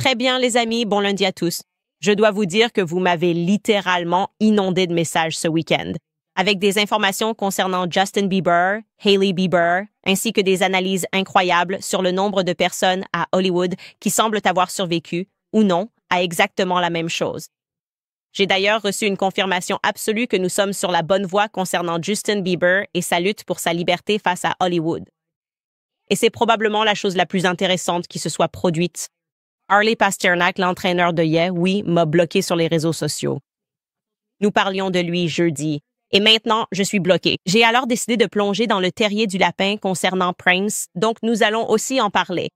Très bien, les amis, bon lundi à tous. Je dois vous dire que vous m'avez littéralement inondé de messages ce week-end, avec des informations concernant Justin Bieber, Hailey Bieber, ainsi que des analyses incroyables sur le nombre de personnes à Hollywood qui semblent avoir survécu, ou non, à exactement la même chose. J'ai d'ailleurs reçu une confirmation absolue que nous sommes sur la bonne voie concernant Justin Bieber et sa lutte pour sa liberté face à Hollywood. Et c'est probablement la chose la plus intéressante qui se soit produite. Harley Pasternak, l'entraîneur de Yeah, oui, m'a bloqué sur les réseaux sociaux. Nous parlions de lui jeudi. Et maintenant, je suis bloqué. J'ai alors décidé de plonger dans le terrier du lapin concernant Prince, donc nous allons aussi en parler.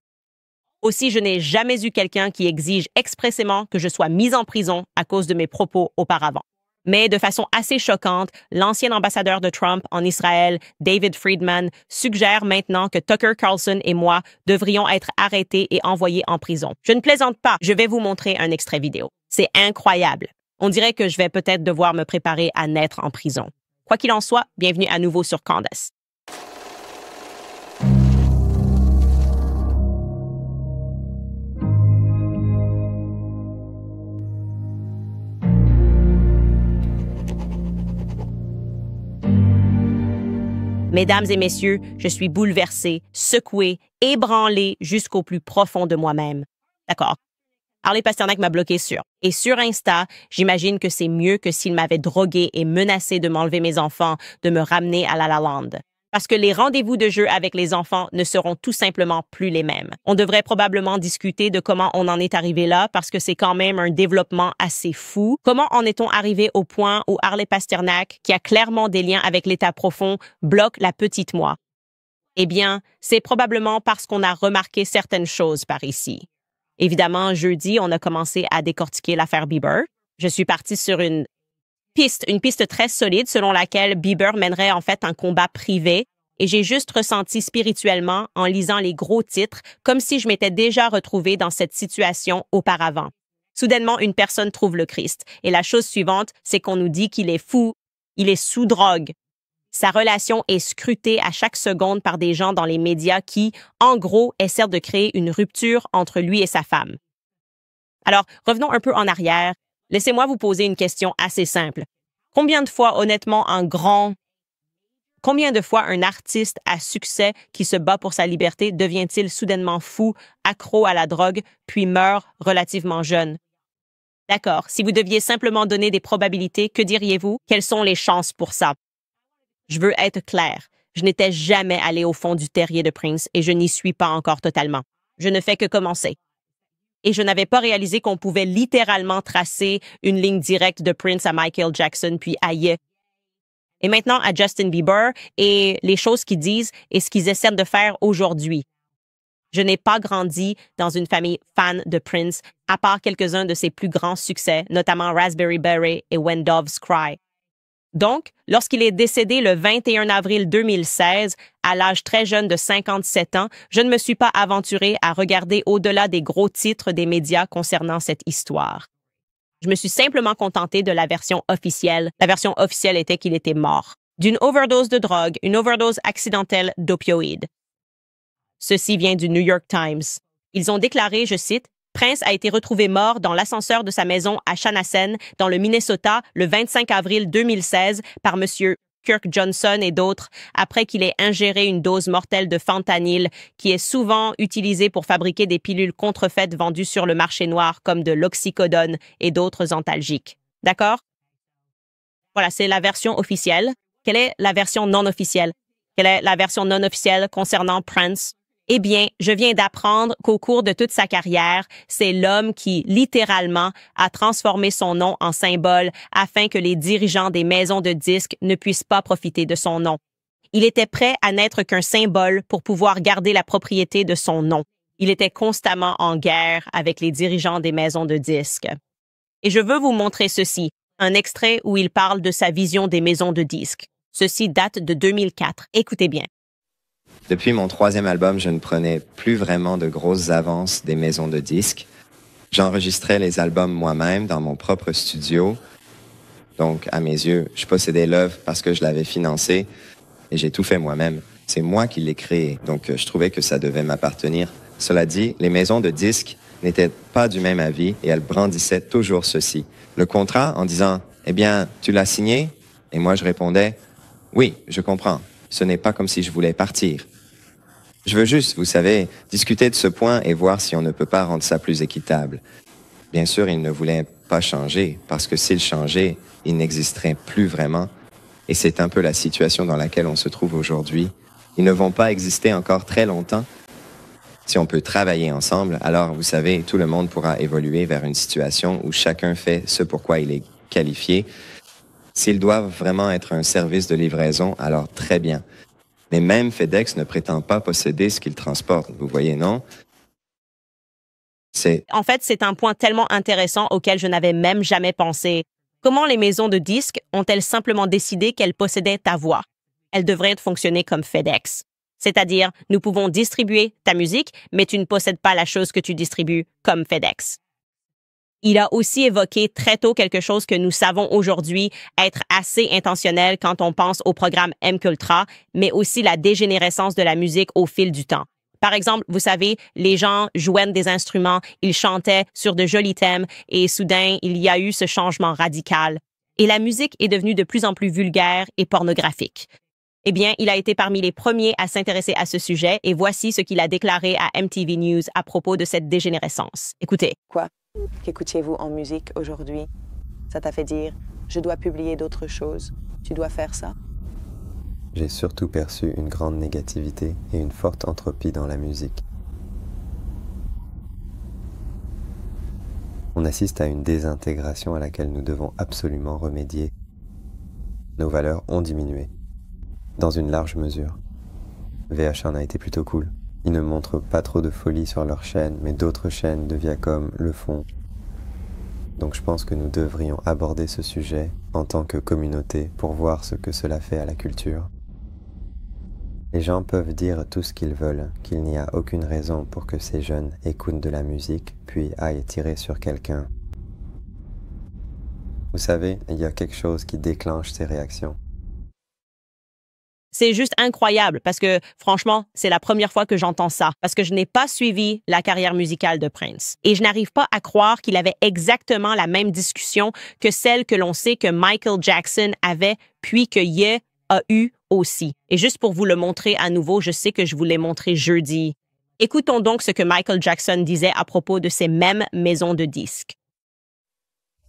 Aussi, je n'ai jamais eu quelqu'un qui exige expressément que je sois mise en prison à cause de mes propos auparavant. Mais de façon assez choquante, l'ancien ambassadeur de Trump en Israël, David Friedman, suggère maintenant que Tucker Carlson et moi devrions être arrêtés et envoyés en prison. Je ne plaisante pas, je vais vous montrer un extrait vidéo. C'est incroyable. On dirait que je vais peut-être devoir me préparer à naître en prison. Quoi qu'il en soit, bienvenue à nouveau sur Candace. Mesdames et messieurs, je suis bouleversée, secouée, ébranlée jusqu'au plus profond de moi-même. D'accord. Harley Pasternak m'a bloqué Et sur Insta, j'imagine que c'est mieux que s'il m'avait drogué et menacé de m'enlever mes enfants, de me ramener à La La Land. Parce que les rendez-vous de jeu avec les enfants ne seront tout simplement plus les mêmes. On devrait probablement discuter de comment on en est arrivé là, parce que c'est quand même un développement assez fou. Comment en est-on arrivé au point où Harley Pasternak, qui a clairement des liens avec l'État profond, bloque la petite moi? Eh bien, c'est probablement parce qu'on a remarqué certaines choses par ici. Évidemment, jeudi, on a commencé à décortiquer l'affaire Bieber. Je suis partie sur une piste très solide selon laquelle Bieber mènerait en fait un combat privé et j'ai juste ressenti spirituellement en lisant les gros titres comme si je m'étais déjà retrouvée dans cette situation auparavant. Soudainement, une personne trouve le Christ et la chose suivante, c'est qu'on nous dit qu'il est fou, il est sous drogue. Sa relation est scrutée à chaque seconde par des gens dans les médias qui, en gros, essaient de créer une rupture entre lui et sa femme. Alors, revenons un peu en arrière. Laissez-moi vous poser une question assez simple. Combien de fois un artiste à succès qui se bat pour sa liberté devient-il soudainement fou, accro à la drogue, puis meurt relativement jeune? D'accord, si vous deviez simplement donner des probabilités, que diriez-vous? Quelles sont les chances pour ça? Je veux être clair. Je n'étais jamais allé au fond du terrier de Prince et je n'y suis pas encore totalement. Je ne fais que commencer. Et je n'avais pas réalisé qu'on pouvait littéralement tracer une ligne directe de Prince à Michael Jackson puis à Ye. Et maintenant à Justin Bieber et les choses qu'ils disent et ce qu'ils essaient de faire aujourd'hui. Je n'ai pas grandi dans une famille fan de Prince, à part quelques-uns de ses plus grands succès, notamment Raspberry Beret et When Doves Cry. Donc, lorsqu'il est décédé le 21 avril 2016, à l'âge très jeune de 57 ans, je ne me suis pas aventurée à regarder au-delà des gros titres des médias concernant cette histoire. Je me suis simplement contentée de la version officielle. La version officielle était qu'il était mort d'une overdose de drogue, une overdose accidentelle d'opioïdes. Ceci vient du New York Times. Ils ont déclaré, je cite, Prince a été retrouvé mort dans l'ascenseur de sa maison à Chanhassen, dans le Minnesota, le 25 avril 2016 par M. Kirk Johnson et d'autres, après qu'il ait ingéré une dose mortelle de fentanyl qui est souvent utilisée pour fabriquer des pilules contrefaites vendues sur le marché noir comme de l'oxycodone et d'autres antalgiques. D'accord? Voilà, c'est la version officielle. Quelle est la version non officielle? Quelle est la version non officielle concernant Prince? Eh bien, je viens d'apprendre qu'au cours de toute sa carrière, c'est l'homme qui, littéralement, a transformé son nom en symbole afin que les dirigeants des maisons de disques ne puissent pas profiter de son nom. Il était prêt à n'être qu'un symbole pour pouvoir garder la propriété de son nom. Il était constamment en guerre avec les dirigeants des maisons de disques. Et je veux vous montrer ceci, un extrait où il parle de sa vision des maisons de disques. Ceci date de 2004. Écoutez bien. Depuis mon 3e album, je ne prenais plus vraiment de grosses avances des maisons de disques. J'enregistrais les albums moi-même dans mon propre studio. Donc, à mes yeux, je possédais l'œuvre parce que je l'avais financée et j'ai tout fait moi-même. C'est moi qui l'ai créé, donc je trouvais que ça devait m'appartenir. Cela dit, les maisons de disques n'étaient pas du même avis et elles brandissaient toujours ceci. Le contrat en disant « Eh bien, tu l'as signé ?» Et moi, je répondais « Oui, je comprends. Ce n'est pas comme si je voulais partir. » Je veux juste, vous savez, discuter de ce point et voir si on ne peut pas rendre ça plus équitable. Bien sûr, ils ne voulaient pas changer, parce que s'ils changeaient, ils n'existeraient plus vraiment. Et c'est un peu la situation dans laquelle on se trouve aujourd'hui. Ils ne vont pas exister encore très longtemps. Si on peut travailler ensemble, alors, vous savez, tout le monde pourra évoluer vers une situation où chacun fait ce pour quoi il est qualifié. S'ils doivent vraiment être un service de livraison, alors très bien. Mais même FedEx ne prétend pas posséder ce qu'il transporte, vous voyez, non? En fait, c'est un point tellement intéressant auquel je n'avais même jamais pensé. Comment les maisons de disques ont-elles simplement décidé qu'elles possédaient ta voix? Elles devraient fonctionner comme FedEx. C'est-à-dire, nous pouvons distribuer ta musique, mais tu ne possèdes pas la chose que tu distribues comme FedEx. Il a aussi évoqué très tôt quelque chose que nous savons aujourd'hui être assez intentionnel quand on pense au programme MKUltra, mais aussi la dégénérescence de la musique au fil du temps. Par exemple, vous savez, les gens jouaient des instruments, ils chantaient sur de jolis thèmes et soudain, il y a eu ce changement radical. Et la musique est devenue de plus en plus vulgaire et pornographique. Eh bien, il a été parmi les premiers à s'intéresser à ce sujet et voici ce qu'il a déclaré à MTV News à propos de cette dégénérescence. Écoutez. Quoi? Qu'écoutiez-vous en musique aujourd'hui? Ça t'a fait dire, je dois publier d'autres choses. Tu dois faire ça? J'ai surtout perçu une grande négativité et une forte entropie dans la musique. On assiste à une désintégration à laquelle nous devons absolument remédier. Nos valeurs ont diminué, dans une large mesure. VH1 a été plutôt cool. Ils ne montrent pas trop de folie sur leur chaîne, mais d'autres chaînes de Viacom le font. Donc je pense que nous devrions aborder ce sujet en tant que communauté pour voir ce que cela fait à la culture. Les gens peuvent dire tout ce qu'ils veulent, qu'il n'y a aucune raison pour que ces jeunes écoutent de la musique, puis aillent tirer sur quelqu'un. Vous savez, il y a quelque chose qui déclenche ces réactions. C'est juste incroyable parce que, franchement, c'est la première fois que j'entends ça, parce que je n'ai pas suivi la carrière musicale de Prince. Et je n'arrive pas à croire qu'il avait exactement la même discussion que celle que l'on sait que Michael Jackson avait, puis que Ye a eu aussi. Et juste pour vous le montrer à nouveau, je sais que je vous l'ai montré jeudi. Écoutons donc ce que Michael Jackson disait à propos de ces mêmes maisons de disques.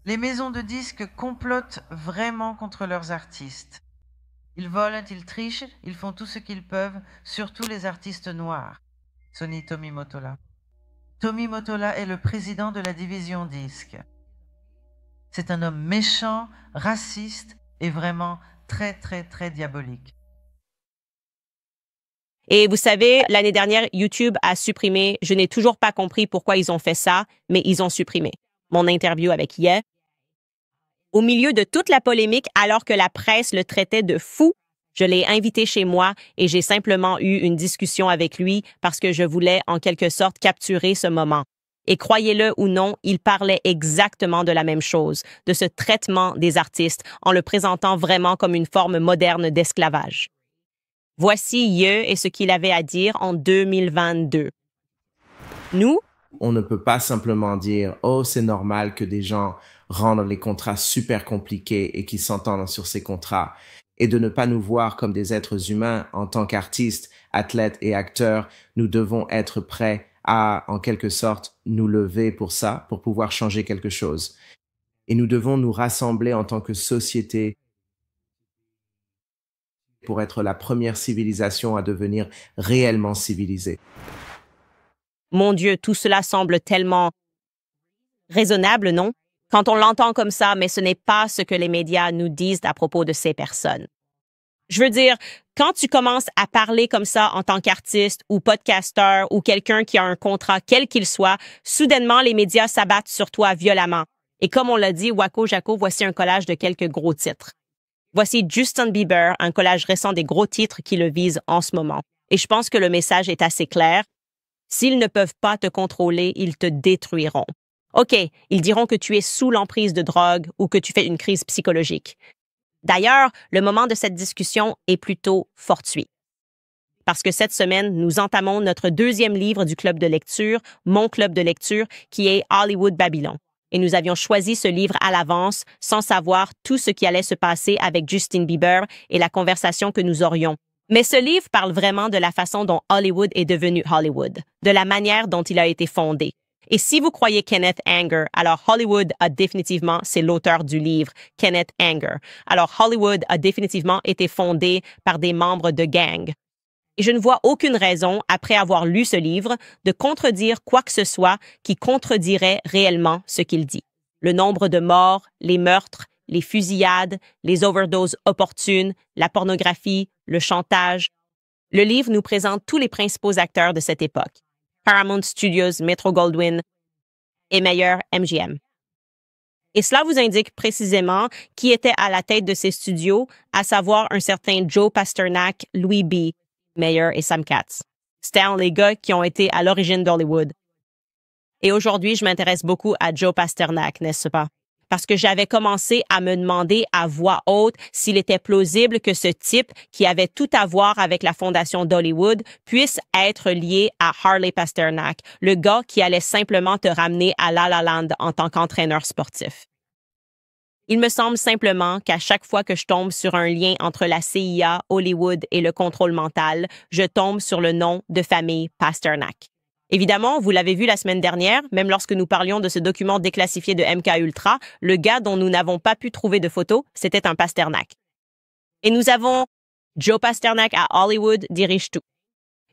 Les maisons de disques complotent vraiment contre leurs artistes. Ils volent, ils trichent, ils font tout ce qu'ils peuvent, surtout les artistes noirs. Sonny Tommy Mottola. Tommy Mottola est le président de la division disque. C'est un homme méchant, raciste et vraiment très, très, très diabolique. Et vous savez, l'année dernière, YouTube a supprimé, je n'ai toujours pas compris pourquoi ils ont fait ça, mais ils ont supprimé mon interview avec Ye. Au milieu de toute la polémique, alors que la presse le traitait de fou, je l'ai invité chez moi et j'ai simplement eu une discussion avec lui parce que je voulais en quelque sorte capturer ce moment. Et croyez-le ou non, il parlait exactement de la même chose, de ce traitement des artistes en le présentant vraiment comme une forme moderne d'esclavage. Voici Ye et ce qu'il avait à dire en 2022. Nous, on ne peut pas simplement dire « Oh, c'est normal que des gens rendent les contrats super compliqués et qu'ils s'entendent sur ces contrats » et de ne pas nous voir comme des êtres humains en tant qu'artistes, athlètes et acteurs. Nous devons être prêts à, en quelque sorte, nous lever pour ça, pour pouvoir changer quelque chose. Et nous devons nous rassembler en tant que société pour être la première civilisation à devenir réellement civilisée. Mon Dieu, tout cela semble tellement raisonnable, non? Quand on l'entend comme ça, mais ce n'est pas ce que les médias nous disent à propos de ces personnes. Je veux dire, quand tu commences à parler comme ça en tant qu'artiste ou podcasteur ou quelqu'un qui a un contrat quel qu'il soit, soudainement, les médias s'abattent sur toi violemment. Et comme on l'a dit, Wako Jaco, voici un collage de quelques gros titres. Voici Justin Bieber, un collage récent des gros titres qui le visent en ce moment. Et je pense que le message est assez clair. S'ils ne peuvent pas te contrôler, ils te détruiront. OK, ils diront que tu es sous l'emprise de drogue ou que tu fais une crise psychologique. D'ailleurs, le moment de cette discussion est plutôt fortuit. parce que cette semaine, nous entamons notre deuxième livre du club de lecture, mon club de lecture, qui est Hollywood Babylon. Et nous avions choisi ce livre à l'avance, sans savoir tout ce qui allait se passer avec Justin Bieber et la conversation que nous aurions. Mais ce livre parle vraiment de la façon dont Hollywood est devenu Hollywood, de la manière dont il a été fondé. Et si vous croyez Kenneth Anger, alors Hollywood a définitivement, c'est l'auteur du livre, Kenneth Anger. Alors Hollywood a définitivement été fondé par des membres de gangs. Et je ne vois aucune raison, après avoir lu ce livre, de contredire quoi que ce soit qui contredirait réellement ce qu'il dit. Le nombre de morts, les meurtres, les fusillades, les overdoses opportunes, la pornographie, le chantage. Le livre nous présente tous les principaux acteurs de cette époque. Paramount Studios, Metro-Goldwyn et Mayer MGM. Et cela vous indique précisément qui était à la tête de ces studios, à savoir un certain Joe Pasternak, Louis B., Mayer et Sam Katz. C'était les gars qui ont été à l'origine d'Hollywood. Et aujourd'hui, je m'intéresse beaucoup à Joe Pasternak, n'est-ce pas? Parce que j'avais commencé à me demander à voix haute s'il était plausible que ce type, qui avait tout à voir avec la fondation d'Hollywood, puisse être lié à Harley Pasternak, le gars qui allait simplement te ramener à La La Land en tant qu'entraîneur sportif. Il me semble simplement qu'à chaque fois que je tombe sur un lien entre la CIA, Hollywood et le contrôle mental, je tombe sur le nom de famille Pasternak. Évidemment, vous l'avez vu la semaine dernière, même lorsque nous parlions de ce document déclassifié de MKUltra, le gars dont nous n'avons pas pu trouver de photos, c'était un Pasternak. Et nous avons Joe Pasternak à Hollywood dirige tout.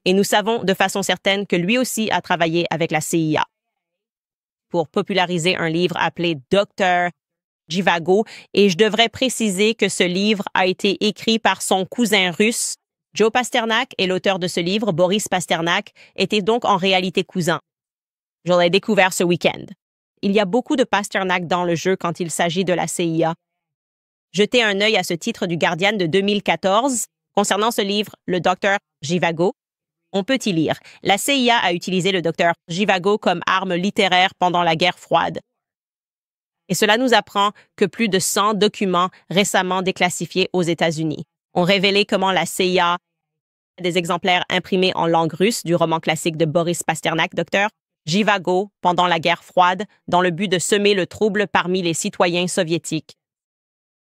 Et nous savons de façon certaine que lui aussi a travaillé avec la CIA pour populariser un livre appelé Dr. Zhivago, et je devrais préciser que ce livre a été écrit par son cousin russe. Joe Pasternak et l'auteur de ce livre, Boris Pasternak, étaient donc en réalité cousins. Je l'ai découvert ce week-end. Il y a beaucoup de Pasternak dans le jeu quand il s'agit de la CIA. Jetez un œil à ce titre du Guardian de 2014 concernant ce livre, le Dr. Zhivago. On peut y lire. La CIA a utilisé le Dr. Zhivago comme arme littéraire pendant la guerre froide. Et cela nous apprend que plus de 100 documents récemment déclassifiés aux États-Unis ont révélé comment la CIA a des exemplaires imprimés en langue russe du roman classique de Boris Pasternak, Dr. Zhivago, pendant la guerre froide, dans le but de semer le trouble parmi les citoyens soviétiques.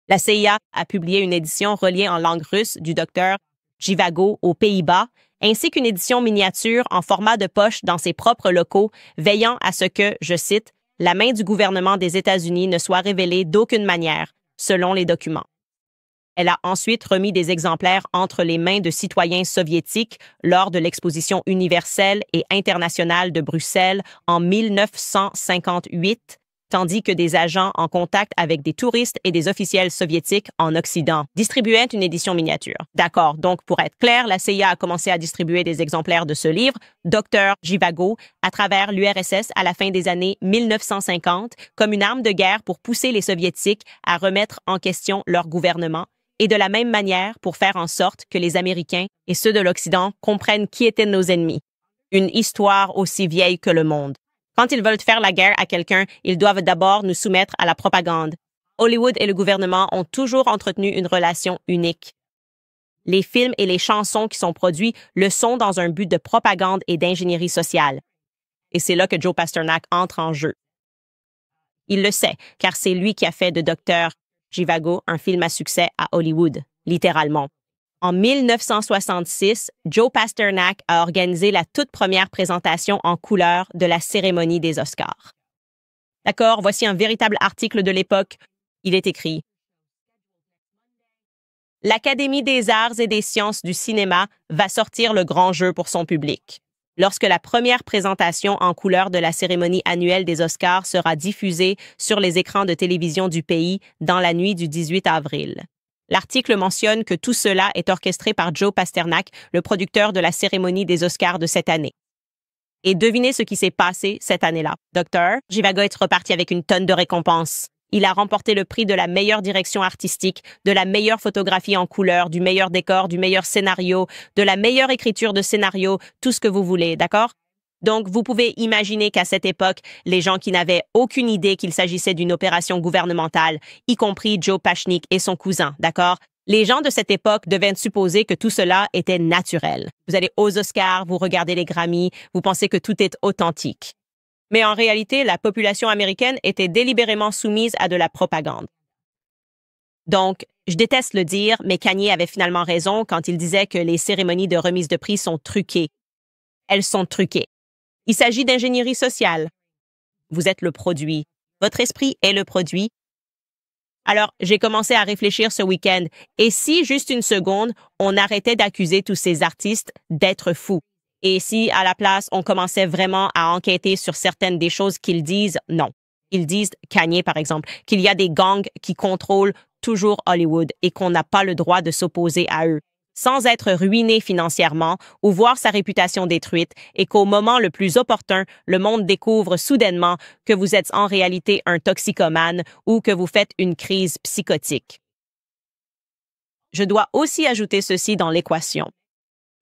La CIA a publié une édition reliée en langue russe du Dr. Zhivago aux Pays-Bas, ainsi qu'une édition miniature en format de poche dans ses propres locaux, veillant à ce que, je cite, « la main du gouvernement des États-Unis ne soit révélée d'aucune manière », selon les documents. Elle a ensuite remis des exemplaires entre les mains de citoyens soviétiques lors de l'exposition universelle et internationale de Bruxelles en 1958, tandis que des agents en contact avec des touristes et des officiels soviétiques en Occident distribuaient une édition miniature. D'accord, donc pour être clair, la CIA a commencé à distribuer des exemplaires de ce livre, Dr. Zhivago, à travers l'URSS à la fin des années 1950, comme une arme de guerre pour pousser les Soviétiques à remettre en question leur gouvernement, et de la même manière pour faire en sorte que les Américains et ceux de l'Occident comprennent qui étaient nos ennemis. Une histoire aussi vieille que le monde. Quand ils veulent faire la guerre à quelqu'un, ils doivent d'abord nous soumettre à la propagande. Hollywood et le gouvernement ont toujours entretenu une relation unique. Les films et les chansons qui sont produits le sont dans un but de propagande et d'ingénierie sociale. Et c'est là que Joe Pasternak entre en jeu. Il le sait, car c'est lui qui a fait de Dr. Zhivago un film à succès à Hollywood, littéralement. En 1966, Joe Pasternak a organisé la toute première présentation en couleur de la cérémonie des Oscars. D'accord, voici un véritable article de l'époque. Il est écrit « L'Académie des arts et des sciences du cinéma va sortir le grand jeu pour son public. Lorsque la première présentation en couleur de la cérémonie annuelle des Oscars sera diffusée sur les écrans de télévision du pays dans la nuit du 18 avril. L'article mentionne que tout cela est orchestré par Joe Pasternak, le producteur de la cérémonie des Oscars de cette année. Et devinez ce qui s'est passé cette année-là. Dr. Zhivago est reparti avec une tonne de récompenses. Il a remporté le prix de la meilleure direction artistique, de la meilleure photographie en couleur, du meilleur décor, du meilleur scénario, de la meilleure écriture de scénario, tout ce que vous voulez, d'accord? Donc, vous pouvez imaginer qu'à cette époque, les gens qui n'avaient aucune idée qu'il s'agissait d'une opération gouvernementale, y compris Joe Pasternak et son cousin, d'accord, Les gens de cette époque devaient supposer que tout cela était naturel. Vous allez aux Oscars, vous regardez les Grammys, vous pensez que tout est authentique. Mais en réalité, la population américaine était délibérément soumise à de la propagande. Donc, je déteste le dire, mais Kanye avait finalement raison quand il disait que les cérémonies de remise de prix sont truquées. Elles sont truquées. Il s'agit d'ingénierie sociale. Vous êtes le produit. Votre esprit est le produit. Alors, j'ai commencé à réfléchir ce week-end. Et si, juste une seconde, on arrêtait d'accuser tous ces artistes d'être fous? Et si, à la place, on commençait vraiment à enquêter sur certaines des choses qu'ils disent? Non. Ils disent, Kanye par exemple, qu'il y a des gangs qui contrôlent toujours Hollywood et qu'on n'a pas le droit de s'opposer à eux, sans être ruiné financièrement ou voir sa réputation détruite, et qu'au moment le plus opportun, le monde découvre soudainement que vous êtes en réalité un toxicomane ou que vous faites une crise psychotique. Je dois aussi ajouter ceci dans l'équation.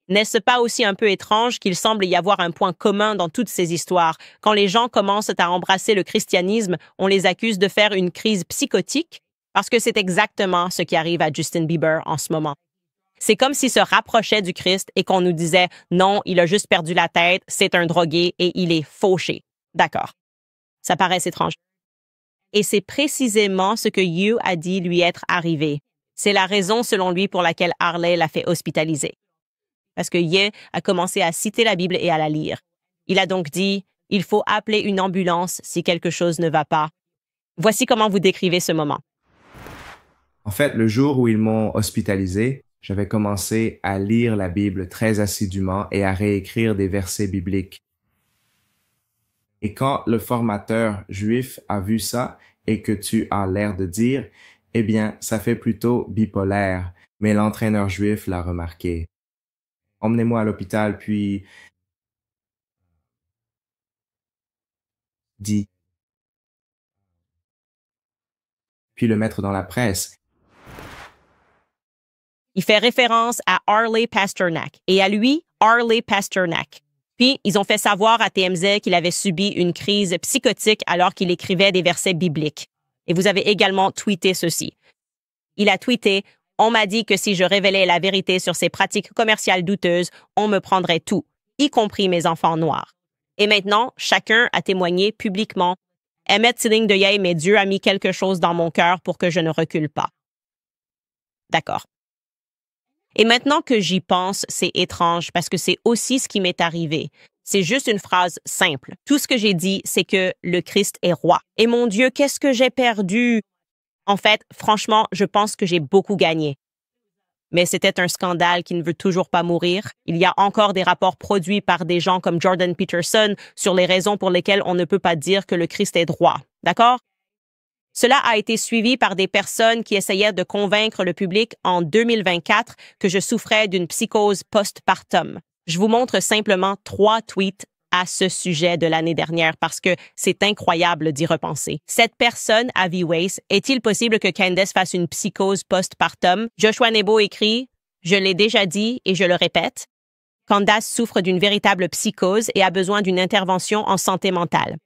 N'est-ce pas aussi un peu étrange qu'il semble y avoir un point commun dans toutes ces histoires? Quand les gens commencent à embrasser le christianisme, on les accuse de faire une crise psychotique, parce que c'est exactement ce qui arrive à Justin Bieber en ce moment. C'est comme s'il se rapprochait du Christ et qu'on nous disait « Non, il a juste perdu la tête, c'est un drogué et il est fauché. » D'accord. Ça paraît étrange. Et c'est précisément ce que Ye a dit lui être arrivé. C'est la raison selon lui pour laquelle Harley l'a fait hospitaliser. Parce que Ye a commencé à citer la Bible et à la lire. Il a donc dit « Il faut appeler une ambulance si quelque chose ne va pas. » Voici comment vous décrivez ce moment. En fait, le jour où ils m'ont hospitalisé, j'avais commencé à lire la Bible très assidûment et à réécrire des versets bibliques. Et quand le formateur juif a vu ça et que tu as l'air de dire, eh bien, ça fait plutôt bipolaire, mais l'entraîneur juif l'a remarqué. Emmenez-moi à l'hôpital, puis dit, puis le mettre dans la presse. Il fait référence à Harley Pasternak et à lui, Harley Pasternak. Puis, ils ont fait savoir à TMZ qu'il avait subi une crise psychotique alors qu'il écrivait des versets bibliques. Et vous avez également tweeté ceci. Il a tweeté « On m'a dit que si je révélais la vérité sur ces pratiques commerciales douteuses, on me prendrait tout, y compris mes enfants noirs. Et maintenant, chacun a témoigné publiquement. Emmett Tilling de Yay, mais Dieu a mis quelque chose dans mon cœur pour que je ne recule pas. » D'accord. Et maintenant que j'y pense, c'est étrange parce que c'est aussi ce qui m'est arrivé. C'est juste une phrase simple. Tout ce que j'ai dit, c'est que le Christ est roi. Et mon Dieu, qu'est-ce que j'ai perdu? En fait, franchement, je pense que j'ai beaucoup gagné. Mais c'était un scandale qui ne veut toujours pas mourir. Il y a encore des rapports produits par des gens comme Jordan Peterson sur les raisons pour lesquelles on ne peut pas dire que le Christ est roi. D'accord? Cela a été suivi par des personnes qui essayaient de convaincre le public en 2024 que je souffrais d'une psychose postpartum. Je vous montre simplement 3 tweets à ce sujet de l'année dernière parce que c'est incroyable d'y repenser. Cette personne, Avi Weiss, est-il possible que Candace fasse une psychose postpartum? Joshua Nebo écrit « Je l'ai déjà dit et je le répète. Candace souffre d'une véritable psychose et a besoin d'une intervention en santé mentale. »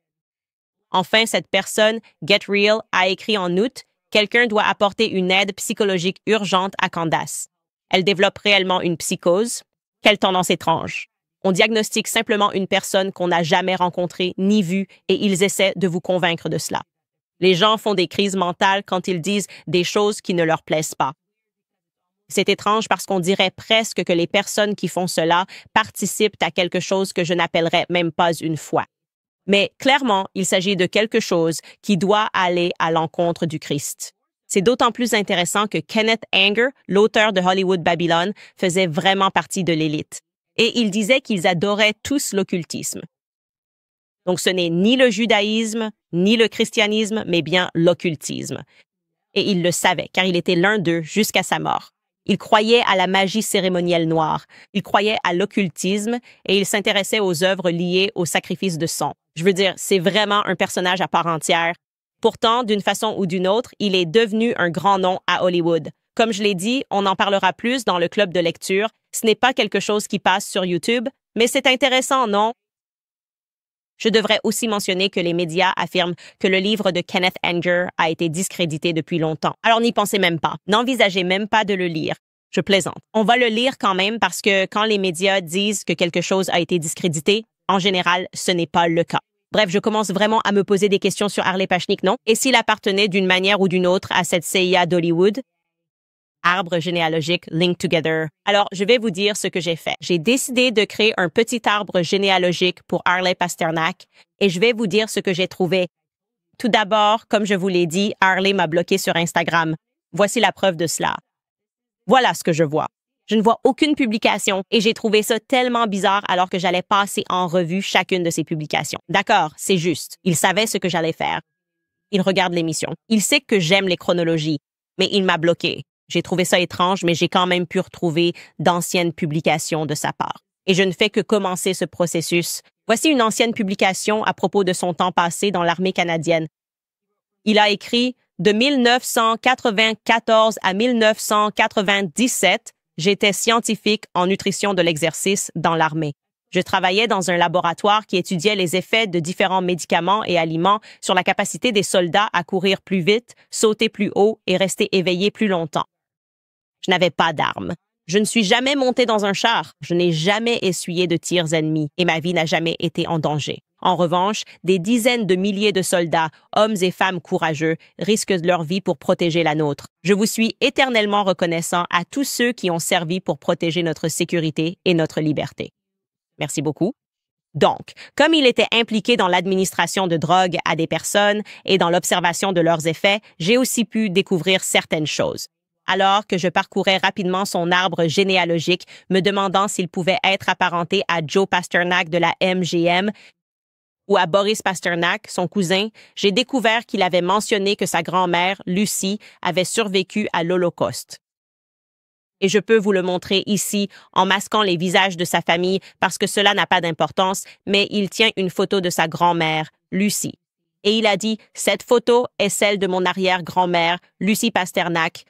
Enfin, cette personne, Get Real, a écrit en août « Quelqu'un doit apporter une aide psychologique urgente à Candace. Elle développe réellement une psychose. Quelle tendance étrange. On diagnostique simplement une personne qu'on n'a jamais rencontrée ni vue et ils essaient de vous convaincre de cela. Les gens font des crises mentales quand ils disent des choses qui ne leur plaisent pas. C'est étrange parce qu'on dirait presque que les personnes qui font cela participent à quelque chose que je n'appellerais même pas une foi. Mais clairement, il s'agit de quelque chose qui doit aller à l'encontre du Christ. C'est d'autant plus intéressant que Kenneth Anger, l'auteur de Hollywood Babylon, faisait vraiment partie de l'élite. Et il disait qu'ils adoraient tous l'occultisme. Donc ce n'est ni le judaïsme, ni le christianisme, mais bien l'occultisme. Et il le savait, car il était l'un d'eux jusqu'à sa mort. Il croyait à la magie cérémonielle noire, il croyait à l'occultisme et il s'intéressait aux œuvres liées au sacrifice de sang. Je veux dire, c'est vraiment un personnage à part entière. Pourtant, d'une façon ou d'une autre, il est devenu un grand nom à Hollywood. Comme je l'ai dit, on en parlera plus dans le club de lecture. Ce n'est pas quelque chose qui passe sur YouTube, mais c'est intéressant, non? Je devrais aussi mentionner que les médias affirment que le livre de Kenneth Anger a été discrédité depuis longtemps. Alors n'y pensez même pas. N'envisagez même pas de le lire. Je plaisante. On va le lire quand même parce que quand les médias disent que quelque chose a été discrédité, en général, ce n'est pas le cas. Bref, je commence vraiment à me poser des questions sur Harley Pachnik, non? Et s'il appartenait d'une manière ou d'une autre à cette CIA d'Hollywood? Arbre généalogique Linked Together. Alors, je vais vous dire ce que j'ai fait. J'ai décidé de créer un petit arbre généalogique pour Harley Pasternak et je vais vous dire ce que j'ai trouvé. Tout d'abord, comme je vous l'ai dit, Harley m'a bloqué sur Instagram. Voici la preuve de cela. Voilà ce que je vois. Je ne vois aucune publication et j'ai trouvé ça tellement bizarre alors que j'allais passer en revue chacune de ces publications. D'accord, c'est juste. Il savait ce que j'allais faire. Il regarde l'émission. Il sait que j'aime les chronologies, mais il m'a bloqué. J'ai trouvé ça étrange, mais j'ai quand même pu retrouver d'anciennes publications de sa part. Et je ne fais que commencer ce processus. Voici une ancienne publication à propos de son temps passé dans l'armée canadienne. Il a écrit « De 1994 à 1997, j'étais scientifique en nutrition de l'exercice dans l'armée. Je travaillais dans un laboratoire qui étudiait les effets de différents médicaments et aliments sur la capacité des soldats à courir plus vite, sauter plus haut et rester éveillés plus longtemps. Je n'avais pas d'armes. Je ne suis jamais monté dans un char. Je n'ai jamais essuyé de tirs ennemis et ma vie n'a jamais été en danger. En revanche, des dizaines de milliers de soldats, hommes et femmes courageux, risquent leur vie pour protéger la nôtre. Je vous suis éternellement reconnaissant à tous ceux qui ont servi pour protéger notre sécurité et notre liberté. Merci beaucoup. Donc, comme il était impliqué dans l'administration de drogue à des personnes et dans l'observation de leurs effets, j'ai aussi pu découvrir certaines choses. Alors que je parcourais rapidement son arbre généalogique, me demandant s'il pouvait être apparenté à Joe Pasternak de la MGM ou à Boris Pasternak, son cousin, j'ai découvert qu'il avait mentionné que sa grand-mère, Lucie, avait survécu à l'Holocauste. Et je peux vous le montrer ici en masquant les visages de sa famille parce que cela n'a pas d'importance, mais il tient une photo de sa grand-mère, Lucie. Et il a dit « Cette photo est celle de mon arrière-grand-mère, Lucie Pasternak.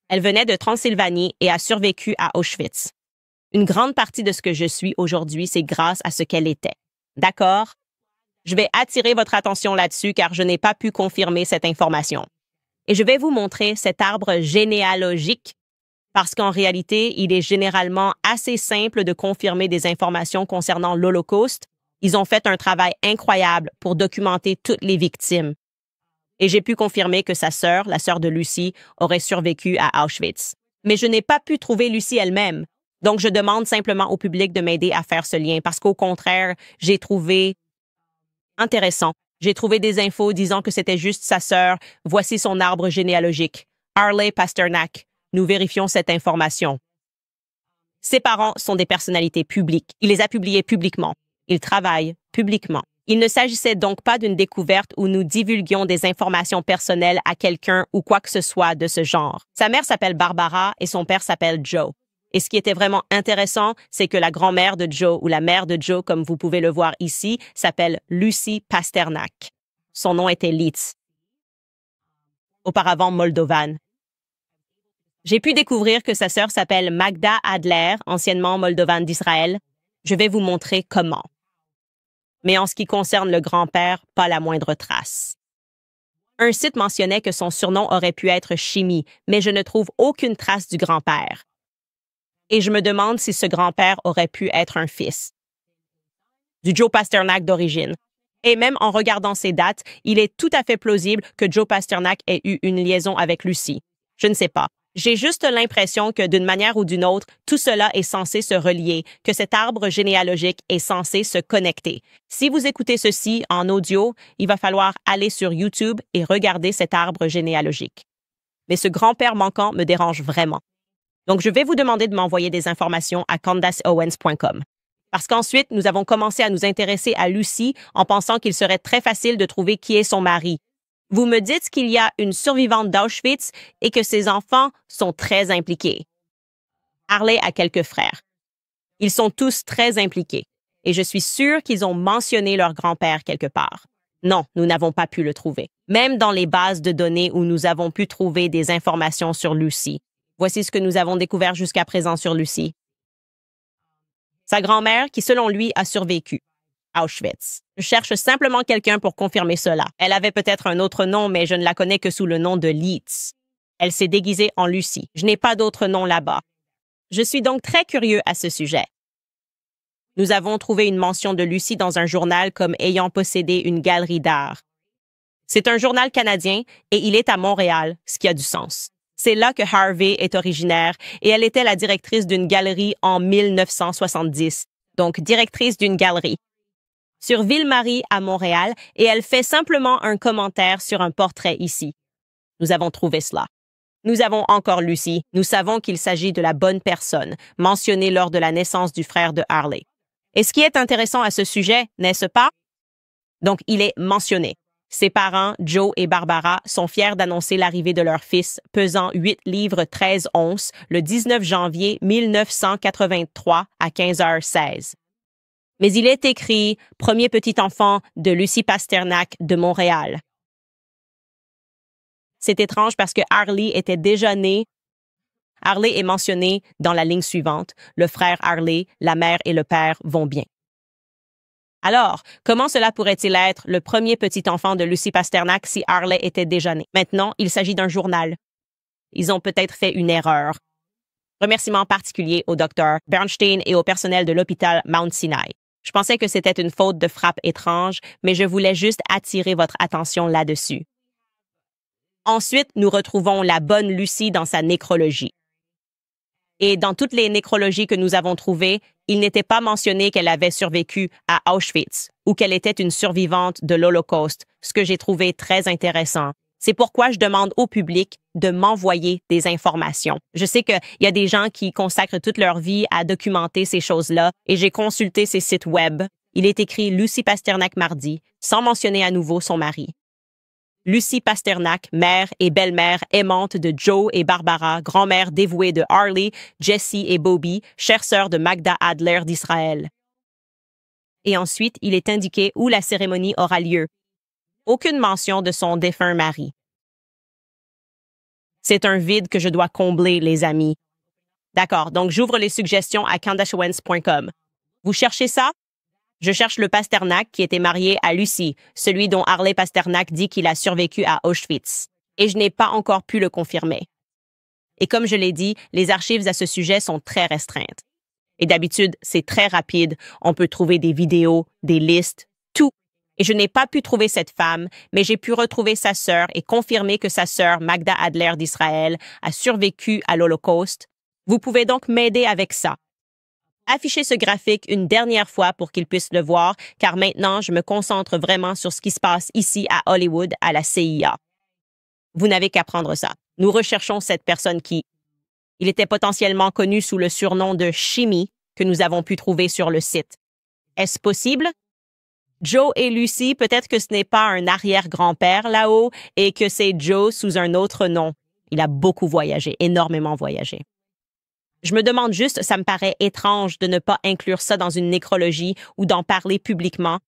Elle venait de Transylvanie et a survécu à Auschwitz. Une grande partie de ce que je suis aujourd'hui, c'est grâce à ce qu'elle était. D'accord? Je vais attirer votre attention là-dessus car je n'ai pas pu confirmer cette information. Et je vais vous montrer cet arbre généalogique parce qu'en réalité, il est généralement assez simple de confirmer des informations concernant l'Holocauste. Ils ont fait un travail incroyable pour documenter toutes les victimes. Et j'ai pu confirmer que sa sœur, la sœur de Lucie, aurait survécu à Auschwitz. Mais je n'ai pas pu trouver Lucie elle-même. Donc, je demande simplement au public de m'aider à faire ce lien parce qu'au contraire, j'ai trouvé intéressant. J'ai trouvé des infos disant que c'était juste sa sœur. Voici son arbre généalogique. Harley Pasternak. Nous vérifions cette information. Ses parents sont des personnalités publiques. Il les a publiés publiquement. Il travaille publiquement. Il ne s'agissait donc pas d'une découverte où nous divulguions des informations personnelles à quelqu'un ou quoi que ce soit de ce genre. Sa mère s'appelle Barbara et son père s'appelle Joe. Et ce qui était vraiment intéressant, c'est que la grand-mère de Joe ou la mère de Joe, comme vous pouvez le voir ici, s'appelle Lucie Pasternak. Son nom était Litz. Auparavant moldovane. J'ai pu découvrir que sa sœur s'appelle Magda Adler, anciennement moldovane d'Israël. Je vais vous montrer comment. Mais en ce qui concerne le grand-père, pas la moindre trace. Un site mentionnait que son surnom aurait pu être Chimie, mais je ne trouve aucune trace du grand-père. Et je me demande si ce grand-père aurait pu être un fils. Du Joe Pasternak d'origine. Et même en regardant ces dates, il est tout à fait plausible que Joe Pasternak ait eu une liaison avec Lucie. Je ne sais pas. J'ai juste l'impression que d'une manière ou d'une autre, tout cela est censé se relier, que cet arbre généalogique est censé se connecter. Si vous écoutez ceci en audio, il va falloir aller sur YouTube et regarder cet arbre généalogique. Mais ce grand-père manquant me dérange vraiment. Donc, je vais vous demander de m'envoyer des informations à CandaceOwens.com. Parce qu'ensuite, nous avons commencé à nous intéresser à Lucie en pensant qu'il serait très facile de trouver qui est son mari. Vous me dites qu'il y a une survivante d'Auschwitz et que ses enfants sont très impliqués. Harley a quelques frères. Ils sont tous très impliqués et je suis sûre qu'ils ont mentionné leur grand-père quelque part. Non, nous n'avons pas pu le trouver. Même dans les bases de données où nous avons pu trouver des informations sur Lucie. Voici ce que nous avons découvert jusqu'à présent sur Lucie. Sa grand-mère qui, selon lui, a survécu. Auschwitz. Je cherche simplement quelqu'un pour confirmer cela. Elle avait peut-être un autre nom, mais je ne la connais que sous le nom de Leeds. Elle s'est déguisée en Lucy. Je n'ai pas d'autre nom là-bas. Je suis donc très curieux à ce sujet. Nous avons trouvé une mention de Lucy dans un journal comme ayant possédé une galerie d'art. C'est un journal canadien et il est à Montréal, ce qui a du sens. C'est là que Harvey est originaire et elle était la directrice d'une galerie en 1970, donc directrice d'une galerie. Sur Ville-Marie à Montréal et elle fait simplement un commentaire sur un portrait ici. Nous avons trouvé cela. Nous avons encore Lucy. Nous savons qu'il s'agit de la bonne personne, mentionnée lors de la naissance du frère de Harley. Et ce qui est intéressant à ce sujet, n'est-ce pas? Donc, il est mentionné. Ses parents, Joe et Barbara, sont fiers d'annoncer l'arrivée de leur fils, pesant 8 livres 13 onces, le 19 janvier 1983 à 15h16. Mais il est écrit « Premier petit enfant de Lucy Pasternak de Montréal ». C'est étrange parce que Harley était déjà né. Harley est mentionné dans la ligne suivante. Le frère Harley, la mère et le père vont bien. Alors, comment cela pourrait-il être le premier petit enfant de Lucy Pasternak si Harley était déjà né? Maintenant, il s'agit d'un journal. Ils ont peut-être fait une erreur. Remerciements particuliers au docteur Bernstein et au personnel de l'hôpital Mount Sinai. Je pensais que c'était une faute de frappe étrange, mais je voulais juste attirer votre attention là-dessus. Ensuite, nous retrouvons la bonne Lucy dans sa nécrologie. Et dans toutes les nécrologies que nous avons trouvées, il n'était pas mentionné qu'elle avait survécu à Auschwitz ou qu'elle était une survivante de l'Holocauste, ce que j'ai trouvé très intéressant. C'est pourquoi je demande au public de m'envoyer des informations. Je sais qu'il y a des gens qui consacrent toute leur vie à documenter ces choses-là et j'ai consulté ces sites web. Il est écrit Lucy Pasternak mardi, sans mentionner à nouveau son mari. Lucy Pasternak, mère et belle-mère aimante de Joe et Barbara, grand-mère dévouée de Harley, Jessie et Bobby, chère sœur de Magda Adler d'Israël. Et ensuite, il est indiqué où la cérémonie aura lieu. Aucune mention de son défunt mari. C'est un vide que je dois combler, les amis. D'accord, donc j'ouvre les suggestions à CandacioWentz.com. Vous cherchez ça? Je cherche le Pasternak qui était marié à Lucy, celui dont Harley Pasternak dit qu'il a survécu à Auschwitz. Et je n'ai pas encore pu le confirmer. Et comme je l'ai dit, les archives à ce sujet sont très restreintes. Et d'habitude, c'est très rapide. On peut trouver des vidéos, des listes, tout. Et je n'ai pas pu trouver cette femme, mais j'ai pu retrouver sa sœur et confirmer que sa sœur, Magda Adler d'Israël, a survécu à l'Holocauste. Vous pouvez donc m'aider avec ça. Affichez ce graphique une dernière fois pour qu'ils puissent le voir, car maintenant, je me concentre vraiment sur ce qui se passe ici à Hollywood, à la CIA. Vous n'avez qu'à prendre ça. Nous recherchons cette personne qui... Il était potentiellement connu sous le surnom de Chimie que nous avons pu trouver sur le site. Est-ce possible? Joe et Lucy, peut-être que ce n'est pas un arrière-grand-père là-haut et que c'est Joe sous un autre nom. Il a beaucoup voyagé, énormément voyagé. Je me demande juste, ça me paraît étrange de ne pas inclure ça dans une nécrologie ou d'en parler publiquement.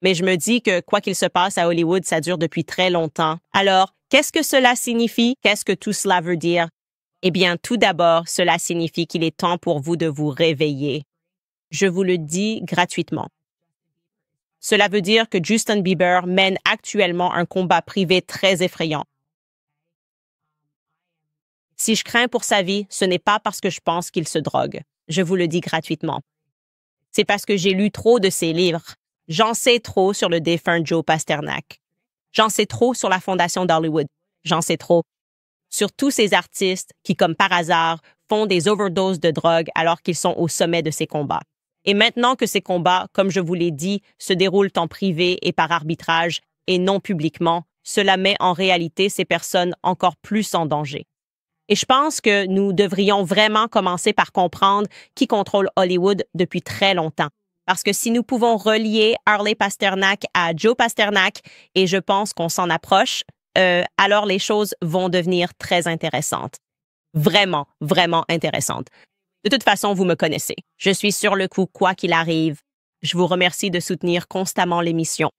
Mais je me dis que quoi qu'il se passe à Hollywood, ça dure depuis très longtemps. Alors, qu'est-ce que cela signifie? Qu'est-ce que tout cela veut dire? Eh bien, tout d'abord, cela signifie qu'il est temps pour vous de vous réveiller. Je vous le dis gratuitement. Cela veut dire que Justin Bieber mène actuellement un combat privé très effrayant. Si je crains pour sa vie, ce n'est pas parce que je pense qu'il se drogue. Je vous le dis gratuitement. C'est parce que j'ai lu trop de ses livres. J'en sais trop sur le défunt Joe Pasternak. J'en sais trop sur la fondation d'Hollywood. J'en sais trop sur tous ces artistes qui, comme par hasard, font des overdoses de drogue alors qu'ils sont au sommet de ces combats. Et maintenant que ces combats, comme je vous l'ai dit, se déroulent en privé et par arbitrage et non publiquement, cela met en réalité ces personnes encore plus en danger. Et je pense que nous devrions vraiment commencer par comprendre qui contrôle Hollywood depuis très longtemps. Parce que si nous pouvons relier Harley Pasternak à Joe Pasternak, et je pense qu'on s'en approche, alors les choses vont devenir très intéressantes. Vraiment, vraiment intéressantes. De toute façon, vous me connaissez. Je suis sur le coup quoi qu'il arrive. Je vous remercie de soutenir constamment l'émission.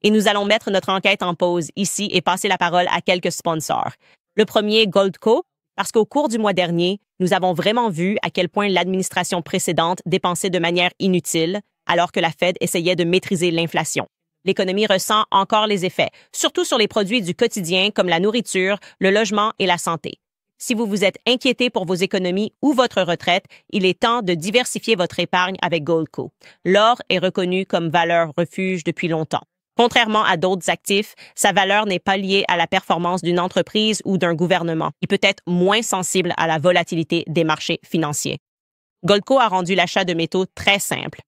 Et nous allons mettre notre enquête en pause ici et passer la parole à quelques sponsors. Le premier, Goldco, parce qu'au cours du mois dernier, nous avons vraiment vu à quel point l'administration précédente dépensait de manière inutile, alors que la Fed essayait de maîtriser l'inflation. L'économie ressent encore les effets, surtout sur les produits du quotidien comme la nourriture, le logement et la santé. Si vous vous êtes inquiété pour vos économies ou votre retraite, il est temps de diversifier votre épargne avec Goldco. L'or est reconnu comme valeur refuge depuis longtemps. Contrairement à d'autres actifs, sa valeur n'est pas liée à la performance d'une entreprise ou d'un gouvernement. Il peut être moins sensible à la volatilité des marchés financiers. Goldco a rendu l'achat de métaux très simple.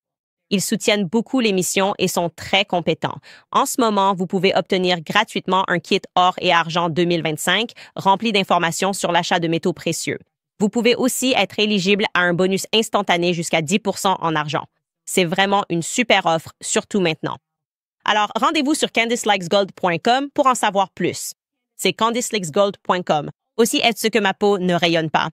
Ils soutiennent beaucoup les missions et sont très compétents. En ce moment, vous pouvez obtenir gratuitement un kit or et argent 2025 rempli d'informations sur l'achat de métaux précieux. Vous pouvez aussi être éligible à un bonus instantané jusqu'à 10% en argent. C'est vraiment une super offre, surtout maintenant. Alors, rendez-vous sur candicelikesgold.com pour en savoir plus. C'est candicelikesgold.com. Aussi, est-ce que ma peau ne rayonne pas?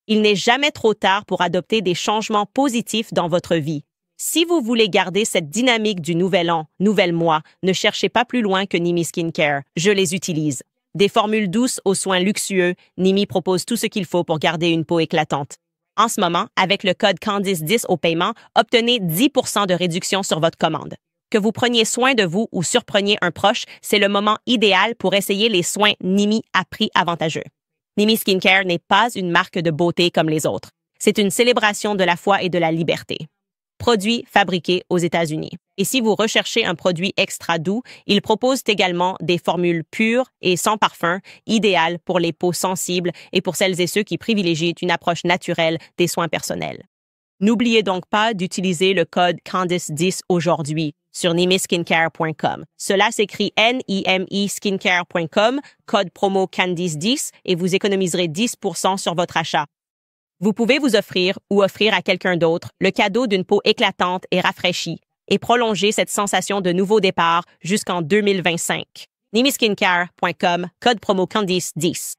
Il n'est jamais trop tard pour adopter des changements positifs dans votre vie. Si vous voulez garder cette dynamique du nouvel an, nouvel mois, ne cherchez pas plus loin que Nimi Skincare. Je les utilise. Des formules douces aux soins luxueux, Nimi propose tout ce qu'il faut pour garder une peau éclatante. En ce moment, avec le code Candice10 au paiement, obtenez 10% de réduction sur votre commande. Que vous preniez soin de vous ou surpreniez un proche, c'est le moment idéal pour essayer les soins Nimi à prix avantageux. Nimi Skincare n'est pas une marque de beauté comme les autres. C'est une célébration de la foi et de la liberté. Produits fabriqués aux États-Unis. Et si vous recherchez un produit extra doux, ils proposent également des formules pures et sans parfum, idéales pour les peaux sensibles et pour celles et ceux qui privilégient une approche naturelle des soins personnels. N'oubliez donc pas d'utiliser le code Candice10 aujourd'hui sur nimiskincare.com. Cela s'écrit N-I-M-I skincare.com, code promo Candice10 et vous économiserez 10% sur votre achat. Vous pouvez vous offrir ou offrir à quelqu'un d'autre le cadeau d'une peau éclatante et rafraîchie et prolonger cette sensation de nouveau départ jusqu'en 2025. nimiskincare.com, code promo Candice10.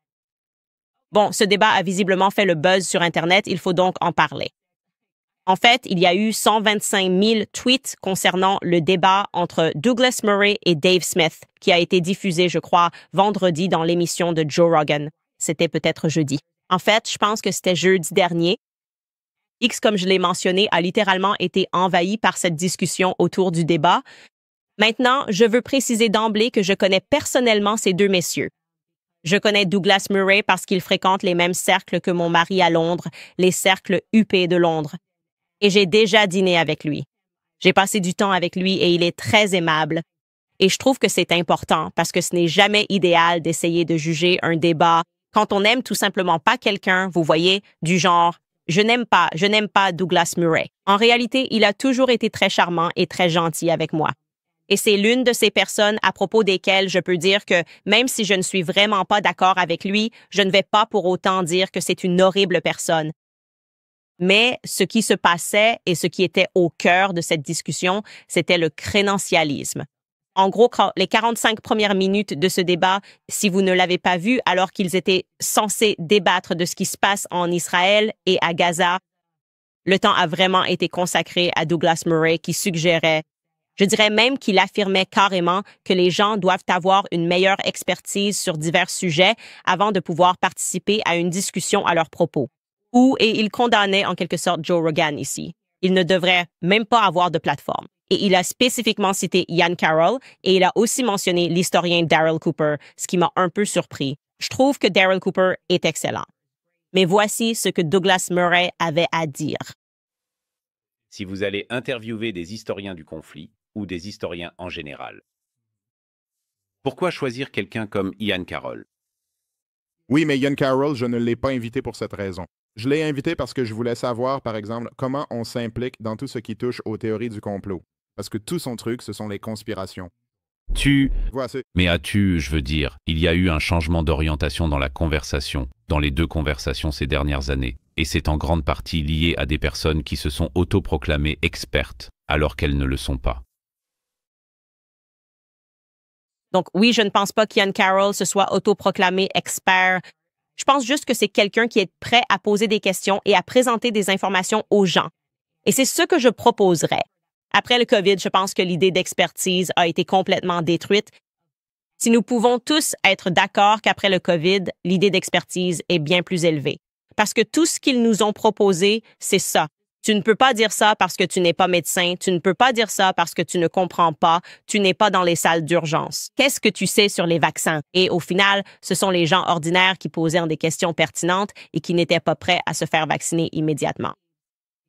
Bon, ce débat a visiblement fait le buzz sur Internet, il faut donc en parler. En fait, il y a eu 125 000 tweets concernant le débat entre Douglas Murray et Dave Smith, qui a été diffusé, je crois, vendredi dans l'émission de Joe Rogan. C'était peut-être jeudi. En fait, je pense que c'était jeudi dernier. X, comme je l'ai mentionné, a littéralement été envahi par cette discussion autour du débat. Maintenant, je veux préciser d'emblée que je connais personnellement ces deux messieurs. Je connais Douglas Murray parce qu'il fréquente les mêmes cercles que mon mari à Londres, les cercles UP de Londres. Et j'ai déjà dîné avec lui. J'ai passé du temps avec lui et il est très aimable. Et je trouve que c'est important parce que ce n'est jamais idéal d'essayer de juger un débat quand on n'aime tout simplement pas quelqu'un, vous voyez, du genre « je n'aime pas Douglas Murray ». En réalité, il a toujours été très charmant et très gentil avec moi. Et c'est l'une de ces personnes à propos desquelles je peux dire que même si je ne suis vraiment pas d'accord avec lui, je ne vais pas pour autant dire que c'est une horrible personne. Mais ce qui se passait et ce qui était au cœur de cette discussion, c'était le crédentialisme. En gros, les 45 premières minutes de ce débat, si vous ne l'avez pas vu, alors qu'ils étaient censés débattre de ce qui se passe en Israël et à Gaza, le temps a vraiment été consacré à Douglas Murray qui suggérait, je dirais même qu'il affirmait carrément que les gens doivent avoir une meilleure expertise sur divers sujets avant de pouvoir participer à une discussion à leur propos. Et il condamnait en quelque sorte Joe Rogan ici. Il ne devrait même pas avoir de plateforme. Et il a spécifiquement cité Ian Carroll et il a aussi mentionné l'historien Daryl Cooper, ce qui m'a un peu surpris. Je trouve que Daryl Cooper est excellent. Mais voici ce que Douglas Murray avait à dire. Si vous allez interviewer des historiens du conflit ou des historiens en général, pourquoi choisir quelqu'un comme Ian Carroll? Oui, mais Ian Carroll, je ne l'ai pas invité pour cette raison. Je l'ai invité parce que je voulais savoir, par exemple, comment on s'implique dans tout ce qui touche aux théories du complot. Parce que tout son truc, ce sont les conspirations. Voici. Mais je veux dire, il y a eu un changement d'orientation dans la conversation, dans les deux conversations ces dernières années. Et c'est en grande partie lié à des personnes qui se sont autoproclamées expertes, alors qu'elles ne le sont pas. Donc oui, je ne pense pas qu'Ian Carroll se soit autoproclamé expert. Je pense juste que c'est quelqu'un qui est prêt à poser des questions et à présenter des informations aux gens. Et c'est ce que je proposerais. Après le COVID, je pense que l'idée d'expertise a été complètement détruite. Si nous pouvons tous être d'accord qu'après le COVID, l'idée d'expertise est bien plus élevée. Parce que tout ce qu'ils nous ont proposé, c'est ça. Tu ne peux pas dire ça parce que tu n'es pas médecin, tu ne peux pas dire ça parce que tu ne comprends pas, tu n'es pas dans les salles d'urgence. Qu'est-ce que tu sais sur les vaccins? Et au final, ce sont les gens ordinaires qui posaient des questions pertinentes et qui n'étaient pas prêts à se faire vacciner immédiatement.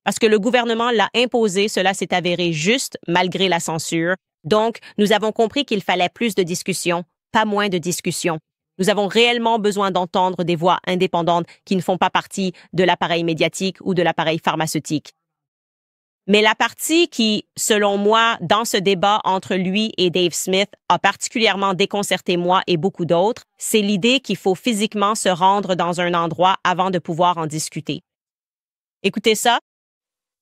Parce que le gouvernement l'a imposé, cela s'est avéré juste malgré la censure. Donc, nous avons compris qu'il fallait plus de discussions, pas moins de discussions. Nous avons réellement besoin d'entendre des voix indépendantes qui ne font pas partie de l'appareil médiatique ou de l'appareil pharmaceutique. Mais la partie qui, selon moi, dans ce débat entre lui et Dave Smith, a particulièrement déconcerté moi et beaucoup d'autres, c'est l'idée qu'il faut physiquement se rendre dans un endroit avant de pouvoir en discuter. Écoutez ça.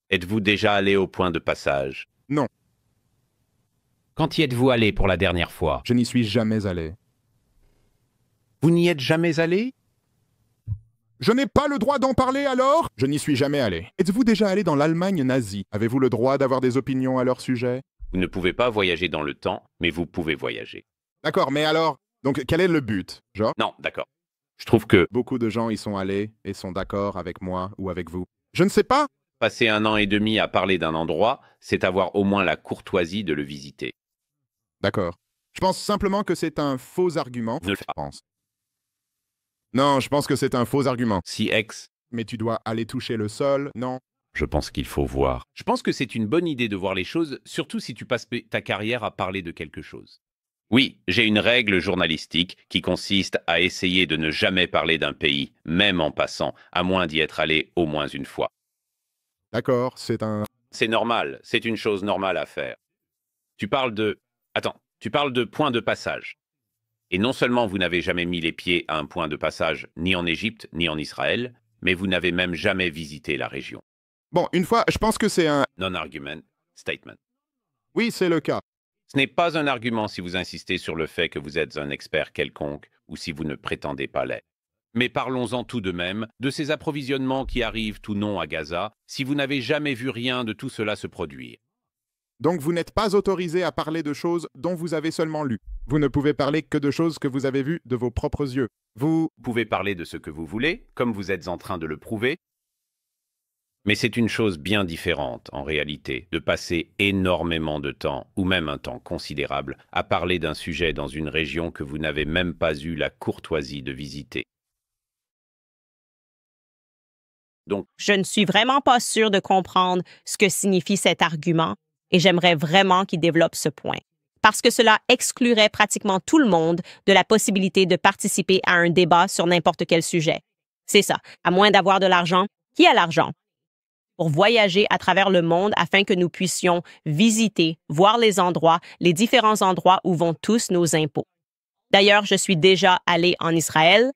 Êtes-vous déjà allé au point de passage? Non, Quand y êtes-vous allé pour la dernière fois? je n'y suis jamais allé. Vous n'y êtes jamais allé? Je n'ai pas le droit d'en parler alors? Je n'y suis jamais allé. Êtes-vous déjà allé dans l'Allemagne nazie? Avez-vous le droit d'avoir des opinions à leur sujet? Vous ne pouvez pas voyager dans le temps, mais vous pouvez voyager. D'accord, mais alors, donc quel est le but? Genre, Non, d'accord. Je trouve que beaucoup de gens y sont allés et sont d'accord avec moi ou avec vous. Je ne sais pas. passer 1 an et demi à parler d'un endroit, c'est avoir au moins la courtoisie de le visiter. D'accord. Je pense simplement que c'est un faux argument. Vous ne le faites pas. Je pense. Non, je pense que c'est un faux argument. Si ex, Mais tu dois aller toucher le sol, non? je pense qu'il faut voir. Je pense que c'est une bonne idée de voir les choses, surtout si tu passes ta carrière à parler de quelque chose. Oui, j'ai une règle journalistique qui consiste à essayer de ne jamais parler d'un pays, même en passant, à moins d'y être allé au moins une fois. D'accord, c'est un... C'est normal, c'est une chose normale à faire. Tu parles de point de passage. Et non seulement vous n'avez jamais mis les pieds à un point de passage ni en Égypte ni en Israël, mais vous n'avez même jamais visité la région. Bon, une fois, je pense que c'est un... Non-argument statement. Oui, c'est le cas. Ce n'est pas un argument si vous insistez sur le fait que vous êtes un expert quelconque ou si vous ne prétendez pas l'être. Mais parlons-en tout de même de ces approvisionnements qui arrivent tout non à Gaza si vous n'avez jamais vu rien de tout cela se produire. Donc vous n'êtes pas autorisé à parler de choses dont vous avez seulement lu. Vous ne pouvez parler que de choses que vous avez vues de vos propres yeux. Vous... Vous pouvez parler de ce que vous voulez, comme vous êtes en train de le prouver, mais c'est une chose bien différente, en réalité, de passer énormément de temps, ou même un temps considérable, à parler d'un sujet dans une région que vous n'avez même pas eu la courtoisie de visiter. Donc, Je ne suis vraiment pas sûre de comprendre ce que signifie cet argument et j'aimerais vraiment qu'il développe ce point. Parce que cela exclurait pratiquement tout le monde de la possibilité de participer à un débat sur n'importe quel sujet. C'est ça. À moins d'avoir de l'argent, qui a l'argent? Pour voyager à travers le monde afin que nous puissions visiter, voir les différents endroits où vont tous nos impôts. D'ailleurs, je suis déjà allée en Israël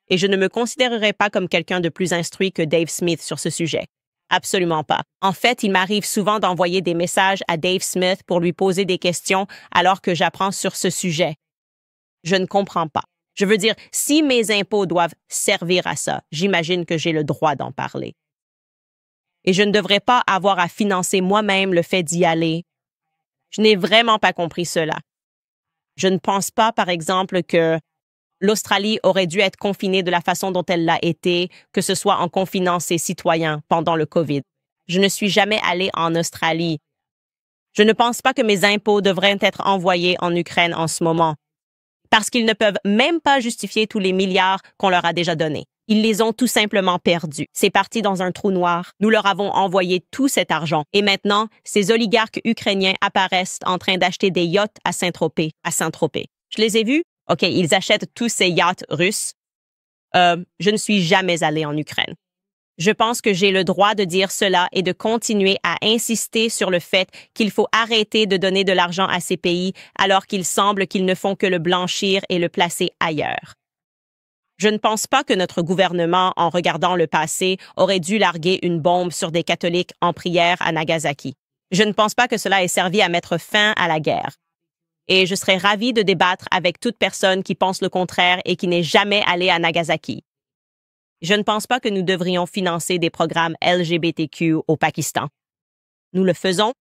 et je ne me considérerais pas comme quelqu'un de plus instruit que Dave Smith sur ce sujet. Absolument pas. En fait, il m'arrive souvent d'envoyer des messages à Dave Smith pour lui poser des questions alors que j'apprends sur ce sujet. Je ne comprends pas. Je veux dire, si mes impôts doivent servir à ça, j'imagine que j'ai le droit d'en parler. Et je ne devrais pas avoir à financer moi-même le fait d'y aller. Je n'ai vraiment pas compris cela. Je ne pense pas, par exemple, que l'Australie aurait dû être confinée de la façon dont elle l'a été, que ce soit en confinant ses citoyens pendant le COVID. Je ne suis jamais allée en Australie. Je ne pense pas que mes impôts devraient être envoyés en Ukraine en ce moment, parce qu'ils ne peuvent même pas justifier tous les milliards qu'on leur a déjà donnés. Ils les ont tout simplement perdus. C'est parti dans un trou noir. Nous leur avons envoyé tout cet argent. Et maintenant, ces oligarques ukrainiens apparaissent en train d'acheter des yachts à Saint-Tropez. Je les ai vus? OK, ils achètent tous ces yachts russes. Je ne suis jamais allée en Ukraine. Je pense que j'ai le droit de dire cela et de continuer à insister sur le fait qu'il faut arrêter de donner de l'argent à ces pays alors qu'il semble qu'ils ne font que le blanchir et le placer ailleurs. Je ne pense pas que notre gouvernement, en regardant le passé, aurait dû larguer une bombe sur des catholiques en prière à Nagasaki. Je ne pense pas que cela ait servi à mettre fin à la guerre. Et je serais ravie de débattre avec toute personne qui pense le contraire et qui n'est jamais allée à Nagasaki. Je ne pense pas que nous devrions financer des programmes LGBTQ au Pakistan. Nous le faisons.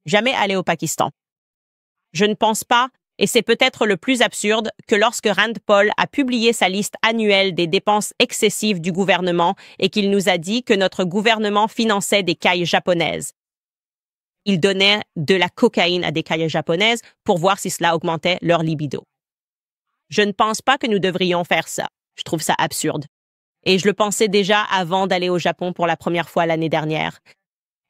Jamais aller au Pakistan. Je ne pense pas Et c'est peut-être le plus absurde que lorsque Rand Paul a publié sa liste annuelle des dépenses excessives du gouvernement et qu'il nous a dit que notre gouvernement finançait des cailles japonaises. Il donnait de la cocaïne à des cailles japonaises pour voir si cela augmentait leur libido. Je ne pense pas que nous devrions faire ça. Je trouve ça absurde. Et je le pensais déjà avant d'aller au Japon pour la première fois l'année dernière.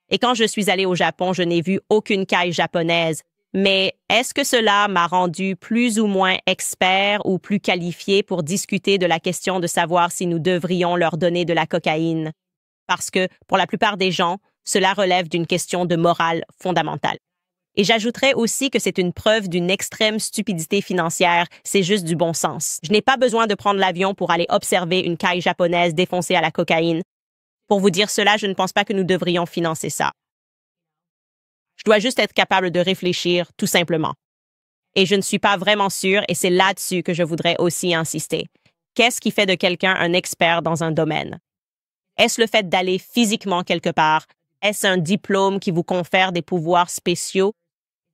Et quand je suis allée au Japon, je n'ai vu aucune caille japonaise. Mais est-ce que cela m'a rendu plus ou moins expert ou plus qualifié pour discuter de la question de savoir si nous devrions leur donner de la cocaïne? Parce que, pour la plupart des gens, cela relève d'une question de morale fondamentale. Et j'ajouterais aussi que c'est une preuve d'une extrême stupidité financière, c'est juste du bon sens. Je n'ai pas besoin de prendre l'avion pour aller observer une caille japonaise défoncée à la cocaïne. Pour vous dire cela, je ne pense pas que nous devrions financer ça. Je dois juste être capable de réfléchir, tout simplement. Et je ne suis pas vraiment sûre, et c'est là-dessus que je voudrais aussi insister. Qu'est-ce qui fait de quelqu'un un expert dans un domaine? Est-ce le fait d'aller physiquement quelque part? Est-ce un diplôme qui vous confère des pouvoirs spéciaux?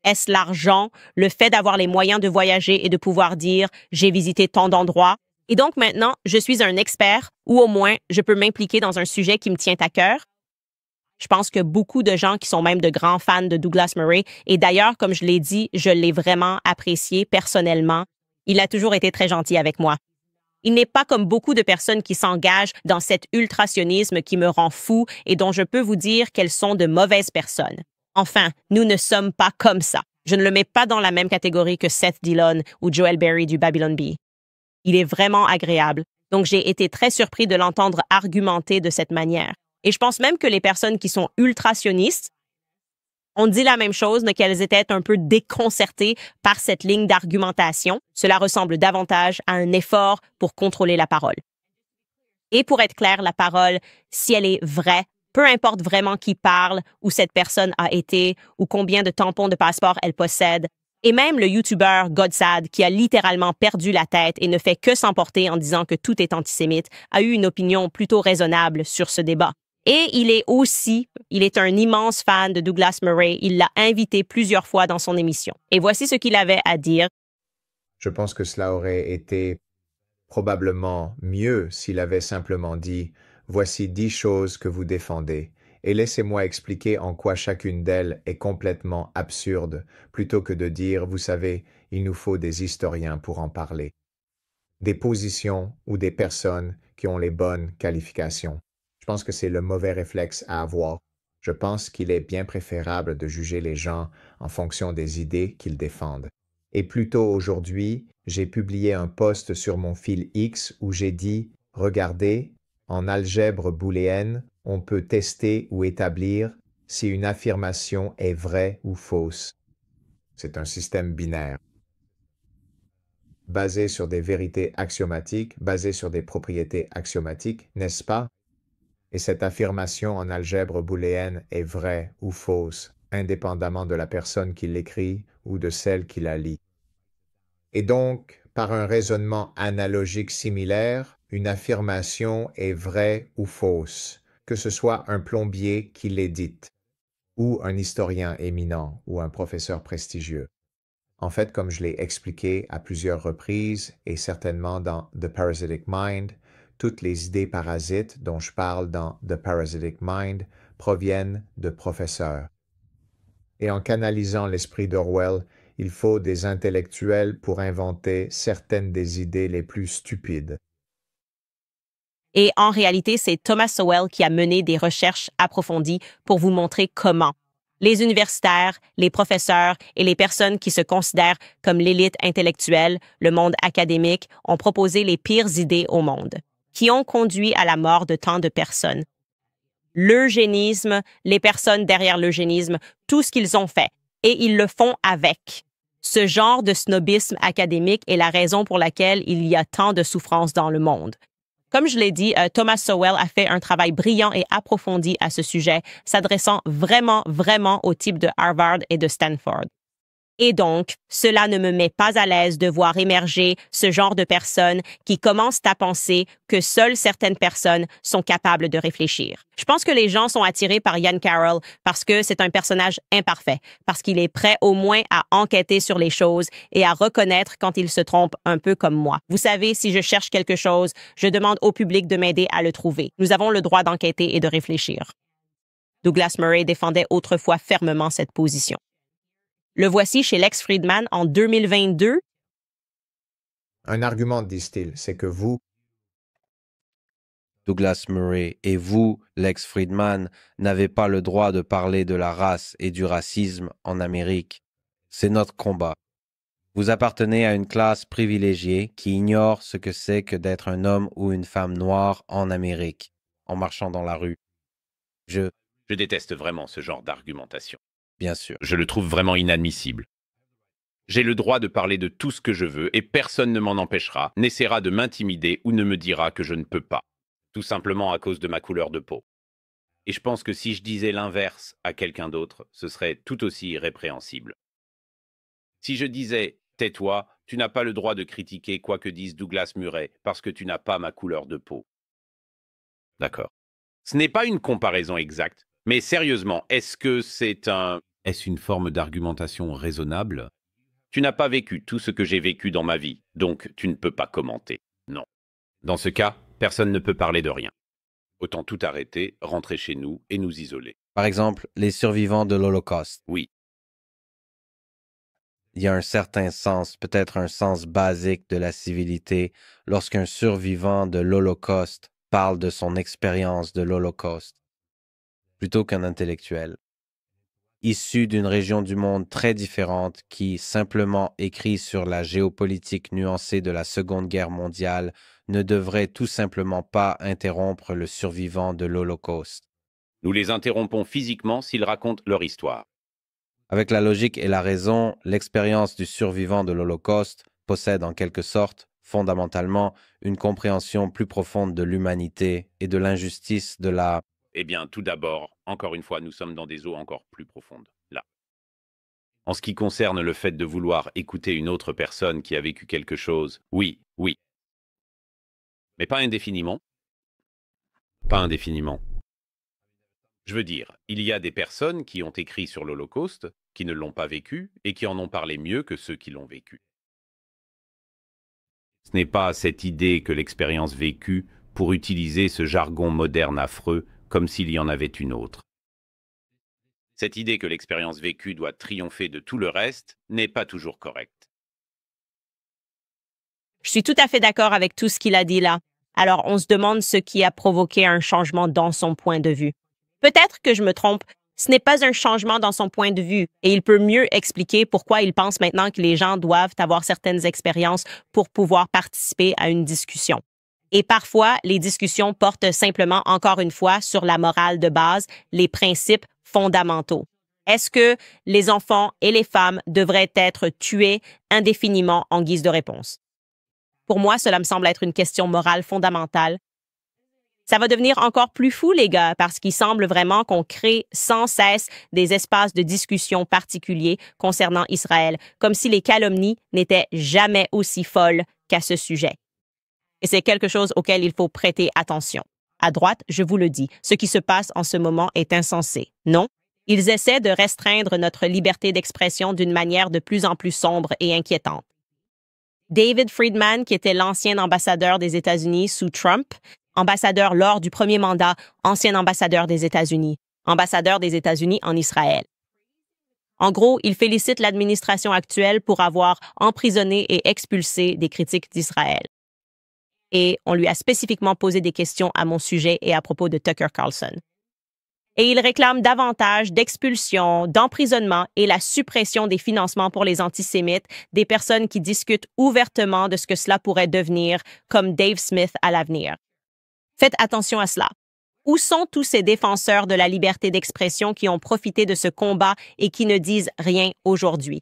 Est-ce l'argent, le fait d'avoir les moyens de voyager et de pouvoir dire « j'ai visité tant d'endroits » et donc maintenant, je suis un expert ou au moins je peux m'impliquer dans un sujet qui me tient à cœur? Je pense que beaucoup de gens qui sont même de grands fans de Douglas Murray, et d'ailleurs, comme je l'ai dit, je l'ai vraiment apprécié personnellement. Il a toujours été très gentil avec moi. Il n'est pas comme beaucoup de personnes qui s'engagent dans cet ultrationnisme qui me rend fou et dont je peux vous dire qu'elles sont de mauvaises personnes. Enfin, nous ne sommes pas comme ça. Je ne le mets pas dans la même catégorie que Seth Dillon ou Joel Berry du Babylon Bee. Il est vraiment agréable, donc j'ai été très surpris de l'entendre argumenter de cette manière. Et je pense même que les personnes qui sont ultrationnistes ont dit la même chose, mais qu'elles étaient un peu déconcertées par cette ligne d'argumentation. Cela ressemble davantage à un effort pour contrôler la parole. Et pour être clair, la parole, si elle est vraie, peu importe vraiment qui parle, où cette personne a été, ou combien de tampons de passeport elle possède, et même le YouTuber Godsad, qui a littéralement perdu la tête et ne fait que s'emporter en disant que tout est antisémite, a eu une opinion plutôt raisonnable sur ce débat. Et il est un immense fan de Douglas Murray. Il l'a invité plusieurs fois dans son émission. Et voici ce qu'il avait à dire. Je pense que cela aurait été probablement mieux s'il avait simplement dit « Voici 10 choses que vous défendez, et laissez-moi expliquer en quoi chacune d'elles est complètement absurde, plutôt que de dire « Vous savez, il nous faut des historiens pour en parler. » Des positions ou des personnes qui ont les bonnes qualifications. Je pense que c'est le mauvais réflexe à avoir. Je pense qu'il est bien préférable de juger les gens en fonction des idées qu'ils défendent. Et plus tôt aujourd'hui, j'ai publié un post sur mon fil X où j'ai dit « Regardez, en algèbre booléenne, on peut tester ou établir si une affirmation est vraie ou fausse. » C'est un système binaire, basé sur des vérités axiomatiques, basé sur des propriétés axiomatiques, n'est-ce pas? Et cette affirmation en algèbre booléenne est vraie ou fausse, indépendamment de la personne qui l'écrit ou de celle qui la lit. Et donc, par un raisonnement analogique similaire, une affirmation est vraie ou fausse, que ce soit un plombier qui l'édite, ou un historien éminent, ou un professeur prestigieux. En fait, comme je l'ai expliqué à plusieurs reprises, et certainement dans The Parasitic Mind, toutes les idées parasites dont je parle dans The Parasitic Mind proviennent de professeurs. Et en canalisant l'esprit d'Orwell, il faut des intellectuels pour inventer certaines des idées les plus stupides. Et en réalité, c'est Thomas Sowell qui a mené des recherches approfondies pour vous montrer comment les universitaires, les professeurs et les personnes qui se considèrent comme l'élite intellectuelle, le monde académique, ont proposé les pires idées au monde, qui ont conduit à la mort de tant de personnes. L'eugénisme, les personnes derrière l'eugénisme, tout ce qu'ils ont fait, et ils le font avec. Ce genre de snobisme académique est la raison pour laquelle il y a tant de souffrance dans le monde. Comme je l'ai dit, Thomas Sowell a fait un travail brillant et approfondi à ce sujet, s'adressant vraiment au type de Harvard et de Stanford. Et donc, cela ne me met pas à l'aise de voir émerger ce genre de personnes qui commencent à penser que seules certaines personnes sont capables de réfléchir. Je pense que les gens sont attirés par Ian Carroll parce que c'est un personnage imparfait, parce qu'il est prêt au moins à enquêter sur les choses et à reconnaître quand il se trompe un peu comme moi. Vous savez, si je cherche quelque chose, je demande au public de m'aider à le trouver. Nous avons le droit d'enquêter et de réfléchir. Douglas Murray défendait autrefois fermement cette position. Le voici chez Lex Fridman en 2022. Un argument, disent-ils, c'est que vous, Douglas Murray, et vous, Lex Fridman, n'avez pas le droit de parler de la race et du racisme en Amérique. C'est notre combat. Vous appartenez à une classe privilégiée qui ignore ce que c'est que d'être un homme ou une femme noire en Amérique, en marchant dans la rue. Je déteste vraiment ce genre d'argumentation. Bien sûr. Je le trouve vraiment inadmissible. J'ai le droit de parler de tout ce que je veux et personne ne m'en empêchera, n'essaiera de m'intimider ou ne me dira que je ne peux pas, tout simplement à cause de ma couleur de peau. Et je pense que si je disais l'inverse à quelqu'un d'autre, ce serait tout aussi irrépréhensible. Si je disais « tais-toi, tu n'as pas le droit de critiquer quoi que dise Douglas Murray parce que tu n'as pas ma couleur de peau. » D'accord. Ce n'est pas une comparaison exacte, mais sérieusement, est-ce une forme d'argumentation raisonnable? Tu n'as pas vécu tout ce que j'ai vécu dans ma vie, donc tu ne peux pas commenter. Non. Dans ce cas, personne ne peut parler de rien. Autant tout arrêter, rentrer chez nous et nous isoler. Par exemple, les survivants de l'Holocauste. Oui. Il y a un certain sens, peut-être un sens basique de la civilité, lorsqu'un survivant de l'Holocauste parle de son expérience de l'Holocauste, plutôt qu'un intellectuel, issu d'une région du monde très différente qui, simplement écrit sur la géopolitique nuancée de la Seconde Guerre mondiale, ne devrait tout simplement pas interrompre le survivant de l'Holocauste. Nous les interrompons physiquement s'ils racontent leur histoire. Avec la logique et la raison, l'expérience du survivant de l'Holocauste possède en quelque sorte, fondamentalement, une compréhension plus profonde de l'humanité et de l'injustice de la... Eh bien, tout d'abord, encore une fois, nous sommes dans des eaux encore plus profondes, là. En ce qui concerne le fait de vouloir écouter une autre personne qui a vécu quelque chose, oui. Mais pas indéfiniment. Pas indéfiniment. Je veux dire, il y a des personnes qui ont écrit sur l'Holocauste, qui ne l'ont pas vécu et qui en ont parlé mieux que ceux qui l'ont vécu. Ce n'est pas cette idée que l'expérience vécue pour utiliser ce jargon moderne affreux comme s'il y en avait une autre. Cette idée que l'expérience vécue doit triompher de tout le reste n'est pas toujours correcte. Je suis tout à fait d'accord avec tout ce qu'il a dit là. Alors, on se demande ce qui a provoqué un changement dans son point de vue. Peut-être que je me trompe, ce n'est pas un changement dans son point de vue et il peut mieux expliquer pourquoi il pense maintenant que les gens doivent avoir certaines expériences pour pouvoir participer à une discussion. Et parfois, les discussions portent simplement, encore une fois, sur la morale de base, les principes fondamentaux. Est-ce que les enfants et les femmes devraient être tués indéfiniment en guise de réponse? Pour moi, cela me semble être une question morale fondamentale. Ça va devenir encore plus fou, les gars, parce qu'il semble vraiment qu'on crée sans cesse des espaces de discussion particuliers concernant Israël, comme si les calomnies n'étaient jamais aussi folles qu'à ce sujet. Et c'est quelque chose auquel il faut prêter attention. À droite, je vous le dis, ce qui se passe en ce moment est insensé. Non? Ils essaient de restreindre notre liberté d'expression d'une manière de plus en plus sombre et inquiétante. David Friedman, qui était l'ancien ambassadeur des États-Unis sous Trump, ambassadeur lors du premier mandat, ancien ambassadeur des États-Unis en Israël. En gros, il félicite l'administration actuelle pour avoir emprisonné et expulsé des critiques d'Israël. Et on lui a spécifiquement posé des questions à mon sujet et à propos de Tucker Carlson. Et il réclame davantage d'expulsion, d'emprisonnement et la suppression des financements pour les antisémites, des personnes qui discutent ouvertement de ce que cela pourrait devenir, comme Dave Smith à l'avenir. Faites attention à cela. Où sont tous ces défenseurs de la liberté d'expression qui ont profité de ce combat et qui ne disent rien aujourd'hui?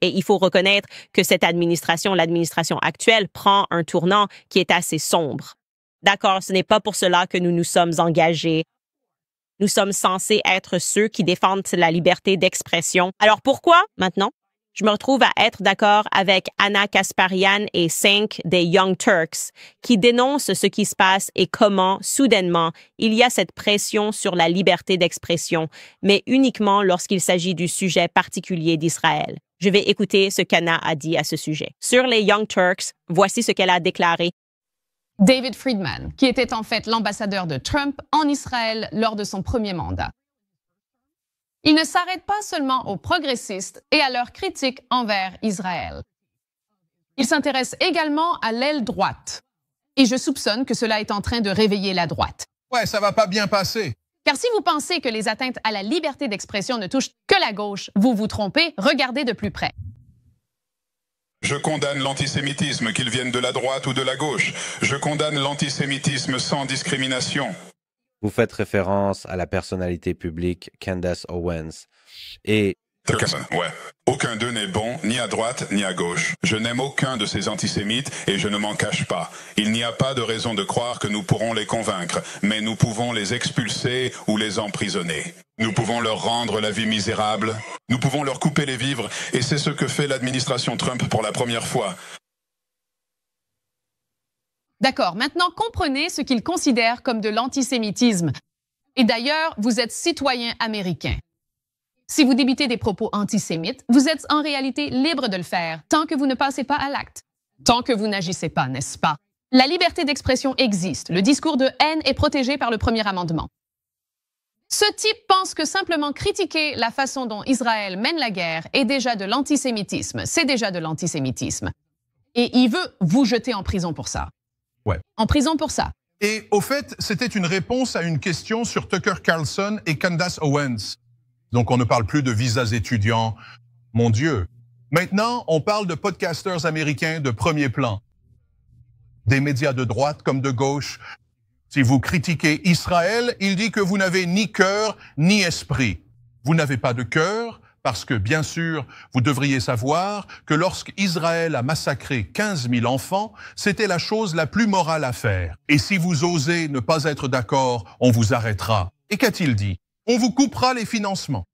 Et il faut reconnaître que cette administration, l'administration actuelle, prend un tournant qui est assez sombre. D'accord, ce n'est pas pour cela que nous nous sommes engagés. Nous sommes censés être ceux qui défendent la liberté d'expression. Alors pourquoi, maintenant, Je me retrouve à être d'accord avec Anna Kasparian et 5 des Young Turks qui dénoncent ce qui se passe et comment, soudainement, il y a cette pression sur la liberté d'expression, mais uniquement lorsqu'il s'agit du sujet particulier d'Israël. Je vais écouter ce qu'Anna a dit à ce sujet. Sur les Young Turks, voici ce qu'elle a déclaré. David Friedman, qui était en fait l'ambassadeur de Trump en Israël lors de son premier mandat. Il ne s'arrête pas seulement aux progressistes et à leurs critiques envers Israël. Il s'intéresse également à l'aile droite. Et je soupçonne que cela est en train de réveiller la droite. Ouais, ça va pas bien passer. Car si vous pensez que les atteintes à la liberté d'expression ne touchent que la gauche, vous vous trompez, regardez de plus près. Je condamne l'antisémitisme, qu'il vienne de la droite ou de la gauche. Je condamne l'antisémitisme sans discrimination. Vous faites référence à la personnalité publique Candace Owens. Et... Ouais. Aucun d'eux n'est bon, ni à droite, ni à gauche. Je n'aime aucun de ces antisémites et je ne m'en cache pas. Il n'y a pas de raison de croire que nous pourrons les convaincre, mais nous pouvons les expulser ou les emprisonner. Nous pouvons leur rendre la vie misérable, nous pouvons leur couper les vivres, et c'est ce que fait l'administration Trump pour la première fois. D'accord, maintenant comprenez ce qu'ils considèrent comme de l'antisémitisme. Et d'ailleurs, vous êtes citoyen américain. Si vous débitez des propos antisémites, vous êtes en réalité libre de le faire, tant que vous ne passez pas à l'acte. Tant que vous n'agissez pas, n'est-ce pas? La liberté d'expression existe. Le discours de haine est protégé par le premier amendement. Ce type pense que simplement critiquer la façon dont Israël mène la guerre est déjà de l'antisémitisme. C'est déjà de l'antisémitisme. Et il veut vous jeter en prison pour ça. Ouais. En prison pour ça. Et au fait, c'était une réponse à une question sur Tucker Carlson et Candace Owens. Donc on ne parle plus de visas étudiants. Mon Dieu. Maintenant, on parle de podcasters américains de premier plan. Des médias de droite comme de gauche. Si vous critiquez Israël, il dit que vous n'avez ni cœur ni esprit. Vous n'avez pas de cœur parce que, bien sûr, vous devriez savoir que lorsqu'Israël a massacré 15 000 enfants, c'était la chose la plus morale à faire. Et si vous osez ne pas être d'accord, on vous arrêtera. Et qu'a-t-il dit? On vous coupera les financements.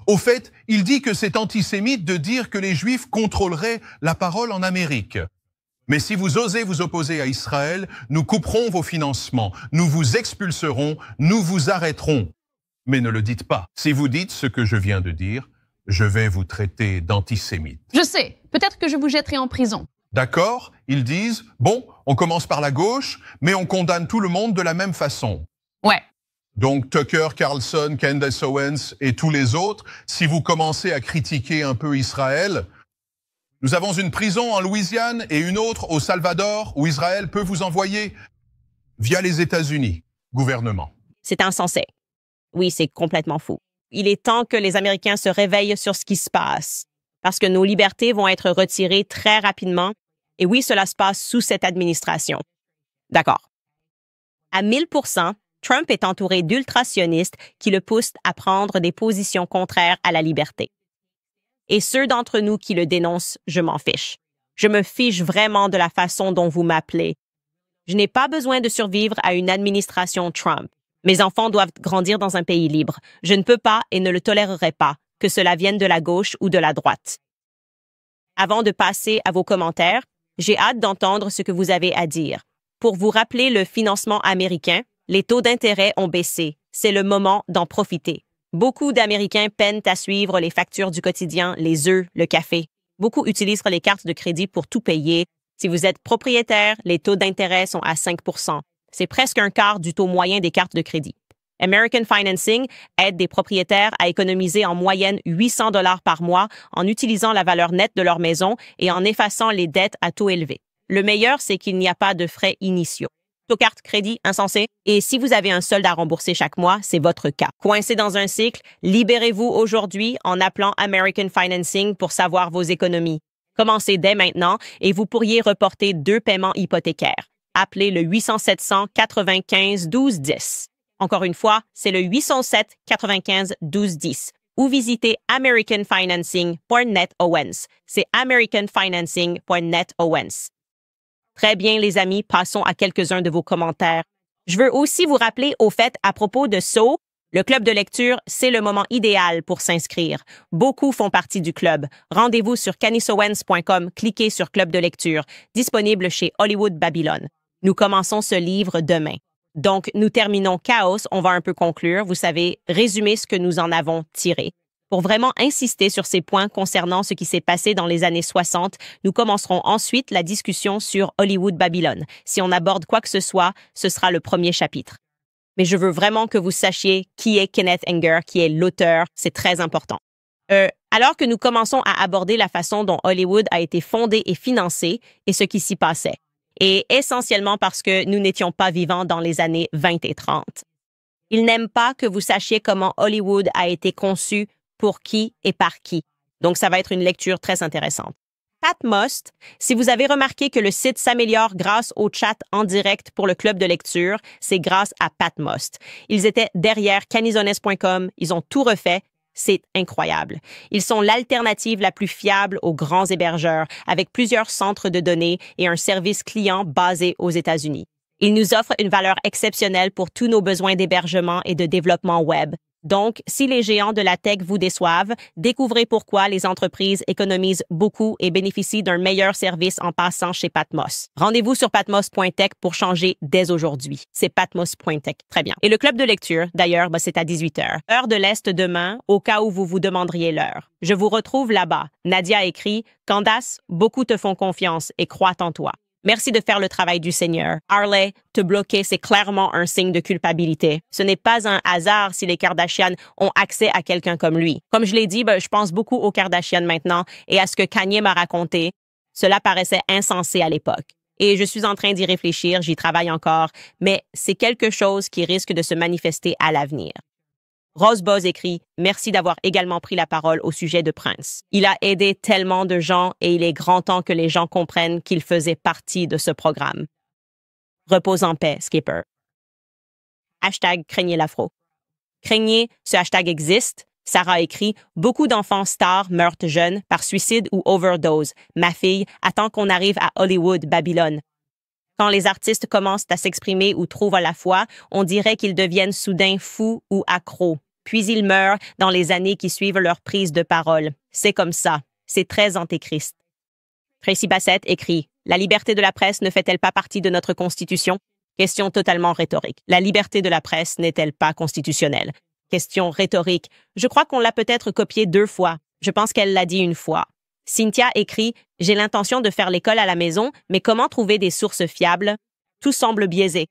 Au fait, il dit que c'est antisémite de dire que les Juifs contrôleraient la parole en Amérique. Mais si vous osez vous opposer à Israël, nous couperons vos financements, nous vous expulserons, nous vous arrêterons. Mais ne le dites pas. Si vous dites ce que je viens de dire, je vais vous traiter d'antisémite. Je sais, peut-être que je vous jetterai en prison. D'accord? Ils disent, bon, on commence par la gauche, mais on condamne tout le monde de la même façon. Ouais. Donc Tucker Carlson, Candace Owens et tous les autres, si vous commencez à critiquer un peu Israël, nous avons une prison en Louisiane et une autre au Salvador où Israël peut vous envoyer via les États-Unis, gouvernement. C'est insensé. Oui, c'est complètement fou. Il est temps que les Américains se réveillent sur ce qui se passe, parce que nos libertés vont être retirées très rapidement. Et oui, cela se passe sous cette administration. D'accord. À 1000%, Trump est entouré d'ultrasionistes qui le poussent à prendre des positions contraires à la liberté. Et ceux d'entre nous qui le dénoncent, je m'en fiche. Je me fiche vraiment de la façon dont vous m'appelez. Je n'ai pas besoin de survivre à une administration Trump. Mes enfants doivent grandir dans un pays libre. Je ne peux pas et ne le tolérerai pas, que cela vienne de la gauche ou de la droite. Avant de passer à vos commentaires, j'ai hâte d'entendre ce que vous avez à dire. Pour vous rappeler le financement américain, les taux d'intérêt ont baissé. C'est le moment d'en profiter. Beaucoup d'Américains peinent à suivre les factures du quotidien, les œufs, le café. Beaucoup utilisent les cartes de crédit pour tout payer. Si vous êtes propriétaire, les taux d'intérêt sont à 5%. C'est presque un quart du taux moyen des cartes de crédit. American Financing aide des propriétaires à économiser en moyenne 800 $ par mois en utilisant la valeur nette de leur maison et en effaçant les dettes à taux élevés. Le meilleur, c'est qu'il n'y a pas de frais initiaux. Taux carte crédit insensé. Et si vous avez un solde à rembourser chaque mois, c'est votre cas. Coincé dans un cycle, libérez-vous aujourd'hui en appelant American Financing pour savoir vos économies. Commencez dès maintenant et vous pourriez reporter 2 paiements hypothécaires. Appelez le 807-95-12-10. Encore une fois, c'est le 807-95-12-10 ou visitez americanfinancing.net Owens. C'est americanfinancing.net Owens. Très bien, les amis, passons à quelques-uns de vos commentaires. Je veux aussi vous rappeler au fait à propos de SO, Le club de lecture, c'est le moment idéal pour s'inscrire. Beaucoup font partie du club. Rendez-vous sur canisowens.com, cliquez sur Club de lecture, disponible chez Hollywood Babylon. Nous commençons ce livre demain. Donc, nous terminons Chaos, on va un peu conclure, vous savez, résumer ce que nous en avons tiré. Pour vraiment insister sur ces points concernant ce qui s'est passé dans les années 60, nous commencerons ensuite la discussion sur Hollywood Babylon. Si on aborde quoi que ce soit, ce sera le premier chapitre. Mais je veux vraiment que vous sachiez qui est Kenneth Anger, qui est l'auteur, c'est très important. Alors que nous commençons à aborder la façon dont Hollywood a été fondé et financé et ce qui s'y passait, et essentiellement parce que nous n'étions pas vivants dans les années 20 et 30. Il n'aime pas que vous sachiez comment Hollywood a été conçu, pour qui et par qui. Donc, ça va être une lecture très intéressante. Patmos, si vous avez remarqué que le site s'améliore grâce au chat en direct pour le club de lecture, c'est grâce à Patmos. Ils étaient derrière canizones.com, ils ont tout refait, c'est incroyable. Ils sont l'alternative la plus fiable aux grands hébergeurs, avec plusieurs centres de données et un service client basé aux États-Unis. Ils nous offrent une valeur exceptionnelle pour tous nos besoins d'hébergement et de développement web. Donc, si les géants de la tech vous déçoivent, découvrez pourquoi les entreprises économisent beaucoup et bénéficient d'un meilleur service en passant chez Patmos. Rendez-vous sur patmos.tech pour changer dès aujourd'hui. C'est patmos.tech. Très bien. Et le club de lecture, d'ailleurs, c'est à 18h. Heure de l'Est demain, au cas où vous vous demanderiez l'heure. Je vous retrouve là-bas. Nadia écrit « Candace, beaucoup te font confiance et croient en toi. Merci de faire le travail du Seigneur. Harley, te bloquer, c'est clairement un signe de culpabilité. Ce n'est pas un hasard si les Kardashians ont accès à quelqu'un comme lui. Comme je l'ai dit, je pense beaucoup aux Kardashians maintenant et à ce que Kanye m'a raconté. Cela paraissait insensé à l'époque. Et je suis en train d'y réfléchir, j'y travaille encore, mais c'est quelque chose qui risque de se manifester à l'avenir. Rose Boz écrit « Merci d'avoir également pris la parole au sujet de Prince. Il a aidé tellement de gens et il est grand temps que les gens comprennent qu'il faisait partie de ce programme. Repose en paix, Skipper. » Hashtag craignez l'afro. Craignez, ce hashtag existe. Sarah écrit « Beaucoup d'enfants stars meurent jeunes par suicide ou overdose. Ma fille, attends qu'on arrive à Hollywood, Babylone. » Quand les artistes commencent à s'exprimer ou trouvent à la foi, on dirait qu'ils deviennent soudain fous ou accros. Puis ils meurent dans les années qui suivent leur prise de parole. C'est comme ça. C'est très antéchrist. Tracy Bassett écrit « La liberté de la presse ne fait-elle pas partie de notre Constitution? » Question totalement rhétorique. La liberté de la presse n'est-elle pas constitutionnelle? Question rhétorique. Je crois qu'on l'a peut-être copiée 2 fois. Je pense qu'elle l'a dit 1 fois. Cynthia écrit « J'ai l'intention de faire l'école à la maison, mais comment trouver des sources fiables? Tout semble biaisé.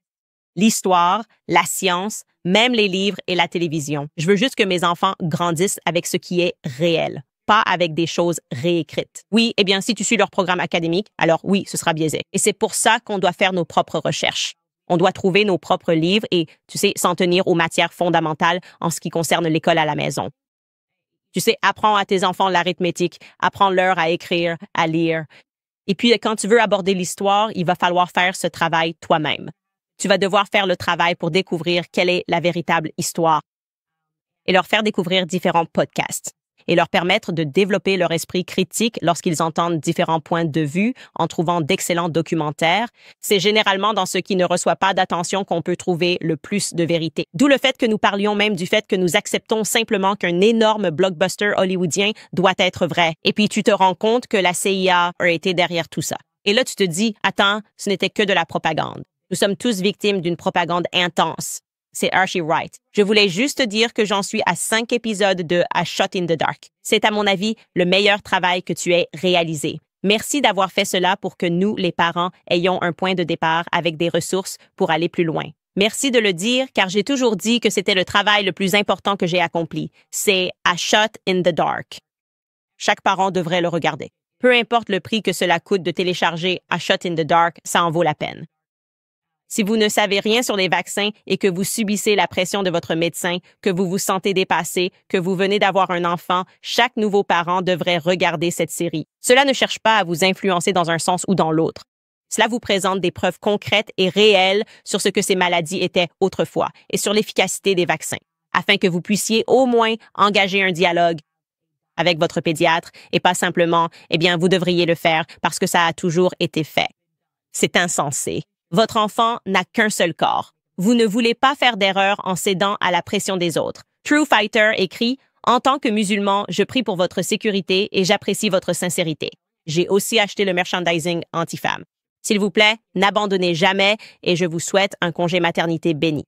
L'histoire, la science, même les livres et la télévision. Je veux juste que mes enfants grandissent avec ce qui est réel, pas avec des choses réécrites. Oui, eh bien, si tu suis leur programme académique, alors oui, ce sera biaisé. Et c'est pour ça qu'on doit faire nos propres recherches. On doit trouver nos propres livres et, tu sais, s'en tenir aux matières fondamentales en ce qui concerne l'école à la maison. Tu sais, apprends à tes enfants l'arithmétique, apprends-leur à écrire, à lire. Et puis, quand tu veux aborder l'histoire, il va falloir faire ce travail toi-même. Tu vas devoir faire le travail pour découvrir quelle est la véritable histoire et leur faire découvrir différents podcasts et leur permettre de développer leur esprit critique lorsqu'ils entendent différents points de vue en trouvant d'excellents documentaires. C'est généralement dans ce qui ne reçoit pas d'attention qu'on peut trouver le plus de vérité. D'où le fait que nous parlions même du fait que nous acceptons simplement qu'un énorme blockbuster hollywoodien doit être vrai. Et puis tu te rends compte que la CIA a été derrière tout ça. Et là, tu te dis, attends, ce n'était que de la propagande. Nous sommes tous victimes d'une propagande intense. C'est Archie Wright. Je voulais juste dire que j'en suis à 5 épisodes de A Shot in the Dark. C'est à mon avis le meilleur travail que tu aies réalisé. Merci d'avoir fait cela pour que nous, les parents, ayons un point de départ avec des ressources pour aller plus loin. Merci de le dire car j'ai toujours dit que c'était le travail le plus important que j'ai accompli. C'est A Shot in the Dark. Chaque parent devrait le regarder. Peu importe le prix que cela coûte de télécharger A Shot in the Dark, ça en vaut la peine. Si vous ne savez rien sur les vaccins et que vous subissez la pression de votre médecin, que vous vous sentez dépassé, que vous venez d'avoir un enfant, chaque nouveau parent devrait regarder cette série. Cela ne cherche pas à vous influencer dans un sens ou dans l'autre. Cela vous présente des preuves concrètes et réelles sur ce que ces maladies étaient autrefois et sur l'efficacité des vaccins, afin que vous puissiez au moins engager un dialogue avec votre pédiatre et pas simplement, vous devriez le faire parce que ça a toujours été fait. C'est insensé. Votre enfant n'a qu'un seul corps. Vous ne voulez pas faire d'erreur en cédant à la pression des autres. True Fighter écrit « En tant que musulman, je prie pour votre sécurité et j'apprécie votre sincérité. J'ai aussi acheté le merchandising anti-femme. S'il vous plaît, n'abandonnez jamais et je vous souhaite un congé maternité béni. »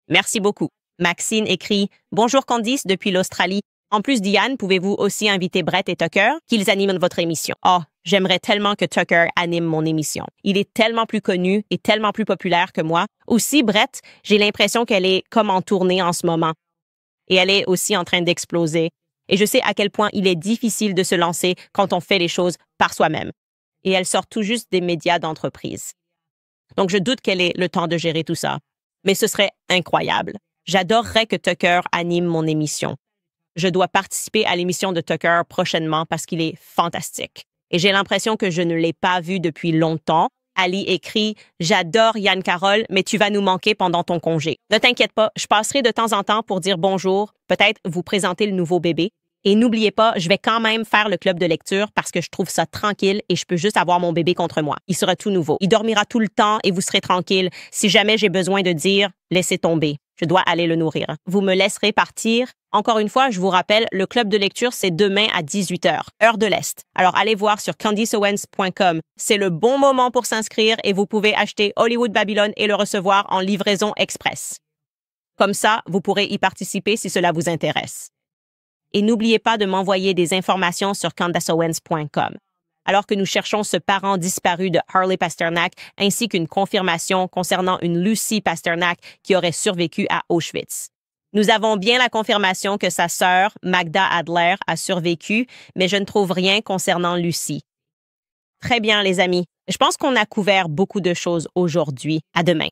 Merci beaucoup. Maxine écrit « Bonjour Candice depuis l'Australie. En plus d'Ian, pouvez-vous aussi inviter Brett et Tucker, qu'ils animent votre émission? Oh, j'aimerais tellement que Tucker anime mon émission. Il est tellement plus connu et tellement plus populaire que moi. Aussi, Brett, j'ai l'impression qu'elle est comme en tournée en ce moment. Et elle est aussi en train d'exploser. Et je sais à quel point il est difficile de se lancer quand on fait les choses par soi-même. Et elle sort tout juste des médias d'entreprise. Donc, je doute qu'elle ait le temps de gérer tout ça. Mais ce serait incroyable. J'adorerais que Tucker anime mon émission. Je dois participer à l'émission de Tucker prochainement parce qu'il est fantastique. Et j'ai l'impression que je ne l'ai pas vu depuis longtemps. Ali écrit « J'adore Yann Carroll, mais tu vas nous manquer pendant ton congé. Ne t'inquiète pas, je passerai de temps en temps pour dire bonjour, peut-être vous présenter le nouveau bébé. Et n'oubliez pas, je vais quand même faire le club de lecture parce que je trouve ça tranquille et je peux juste avoir mon bébé contre moi. Il sera tout nouveau. Il dormira tout le temps et vous serez tranquille. Si jamais j'ai besoin de dire « Laissez tomber », je dois aller le nourrir. Vous me laisserez partir. Encore une fois, je vous rappelle, le club de lecture, c'est demain à 18h, heure de l'Est. Alors, allez voir sur candiceowens.com. C'est le bon moment pour s'inscrire et vous pouvez acheter Hollywood Babylon et le recevoir en livraison express. Comme ça, vous pourrez y participer si cela vous intéresse. Et n'oubliez pas de m'envoyer des informations sur candiceowens.com. Alors que nous cherchons ce parent disparu de Harley Pasternak ainsi qu'une confirmation concernant une Lucy Pasternak qui aurait survécu à Auschwitz. Nous avons bien la confirmation que sa sœur, Magda Adler, a survécu, mais je ne trouve rien concernant Lucy. Très bien, les amis. Je pense qu'on a couvert beaucoup de choses aujourd'hui. À demain.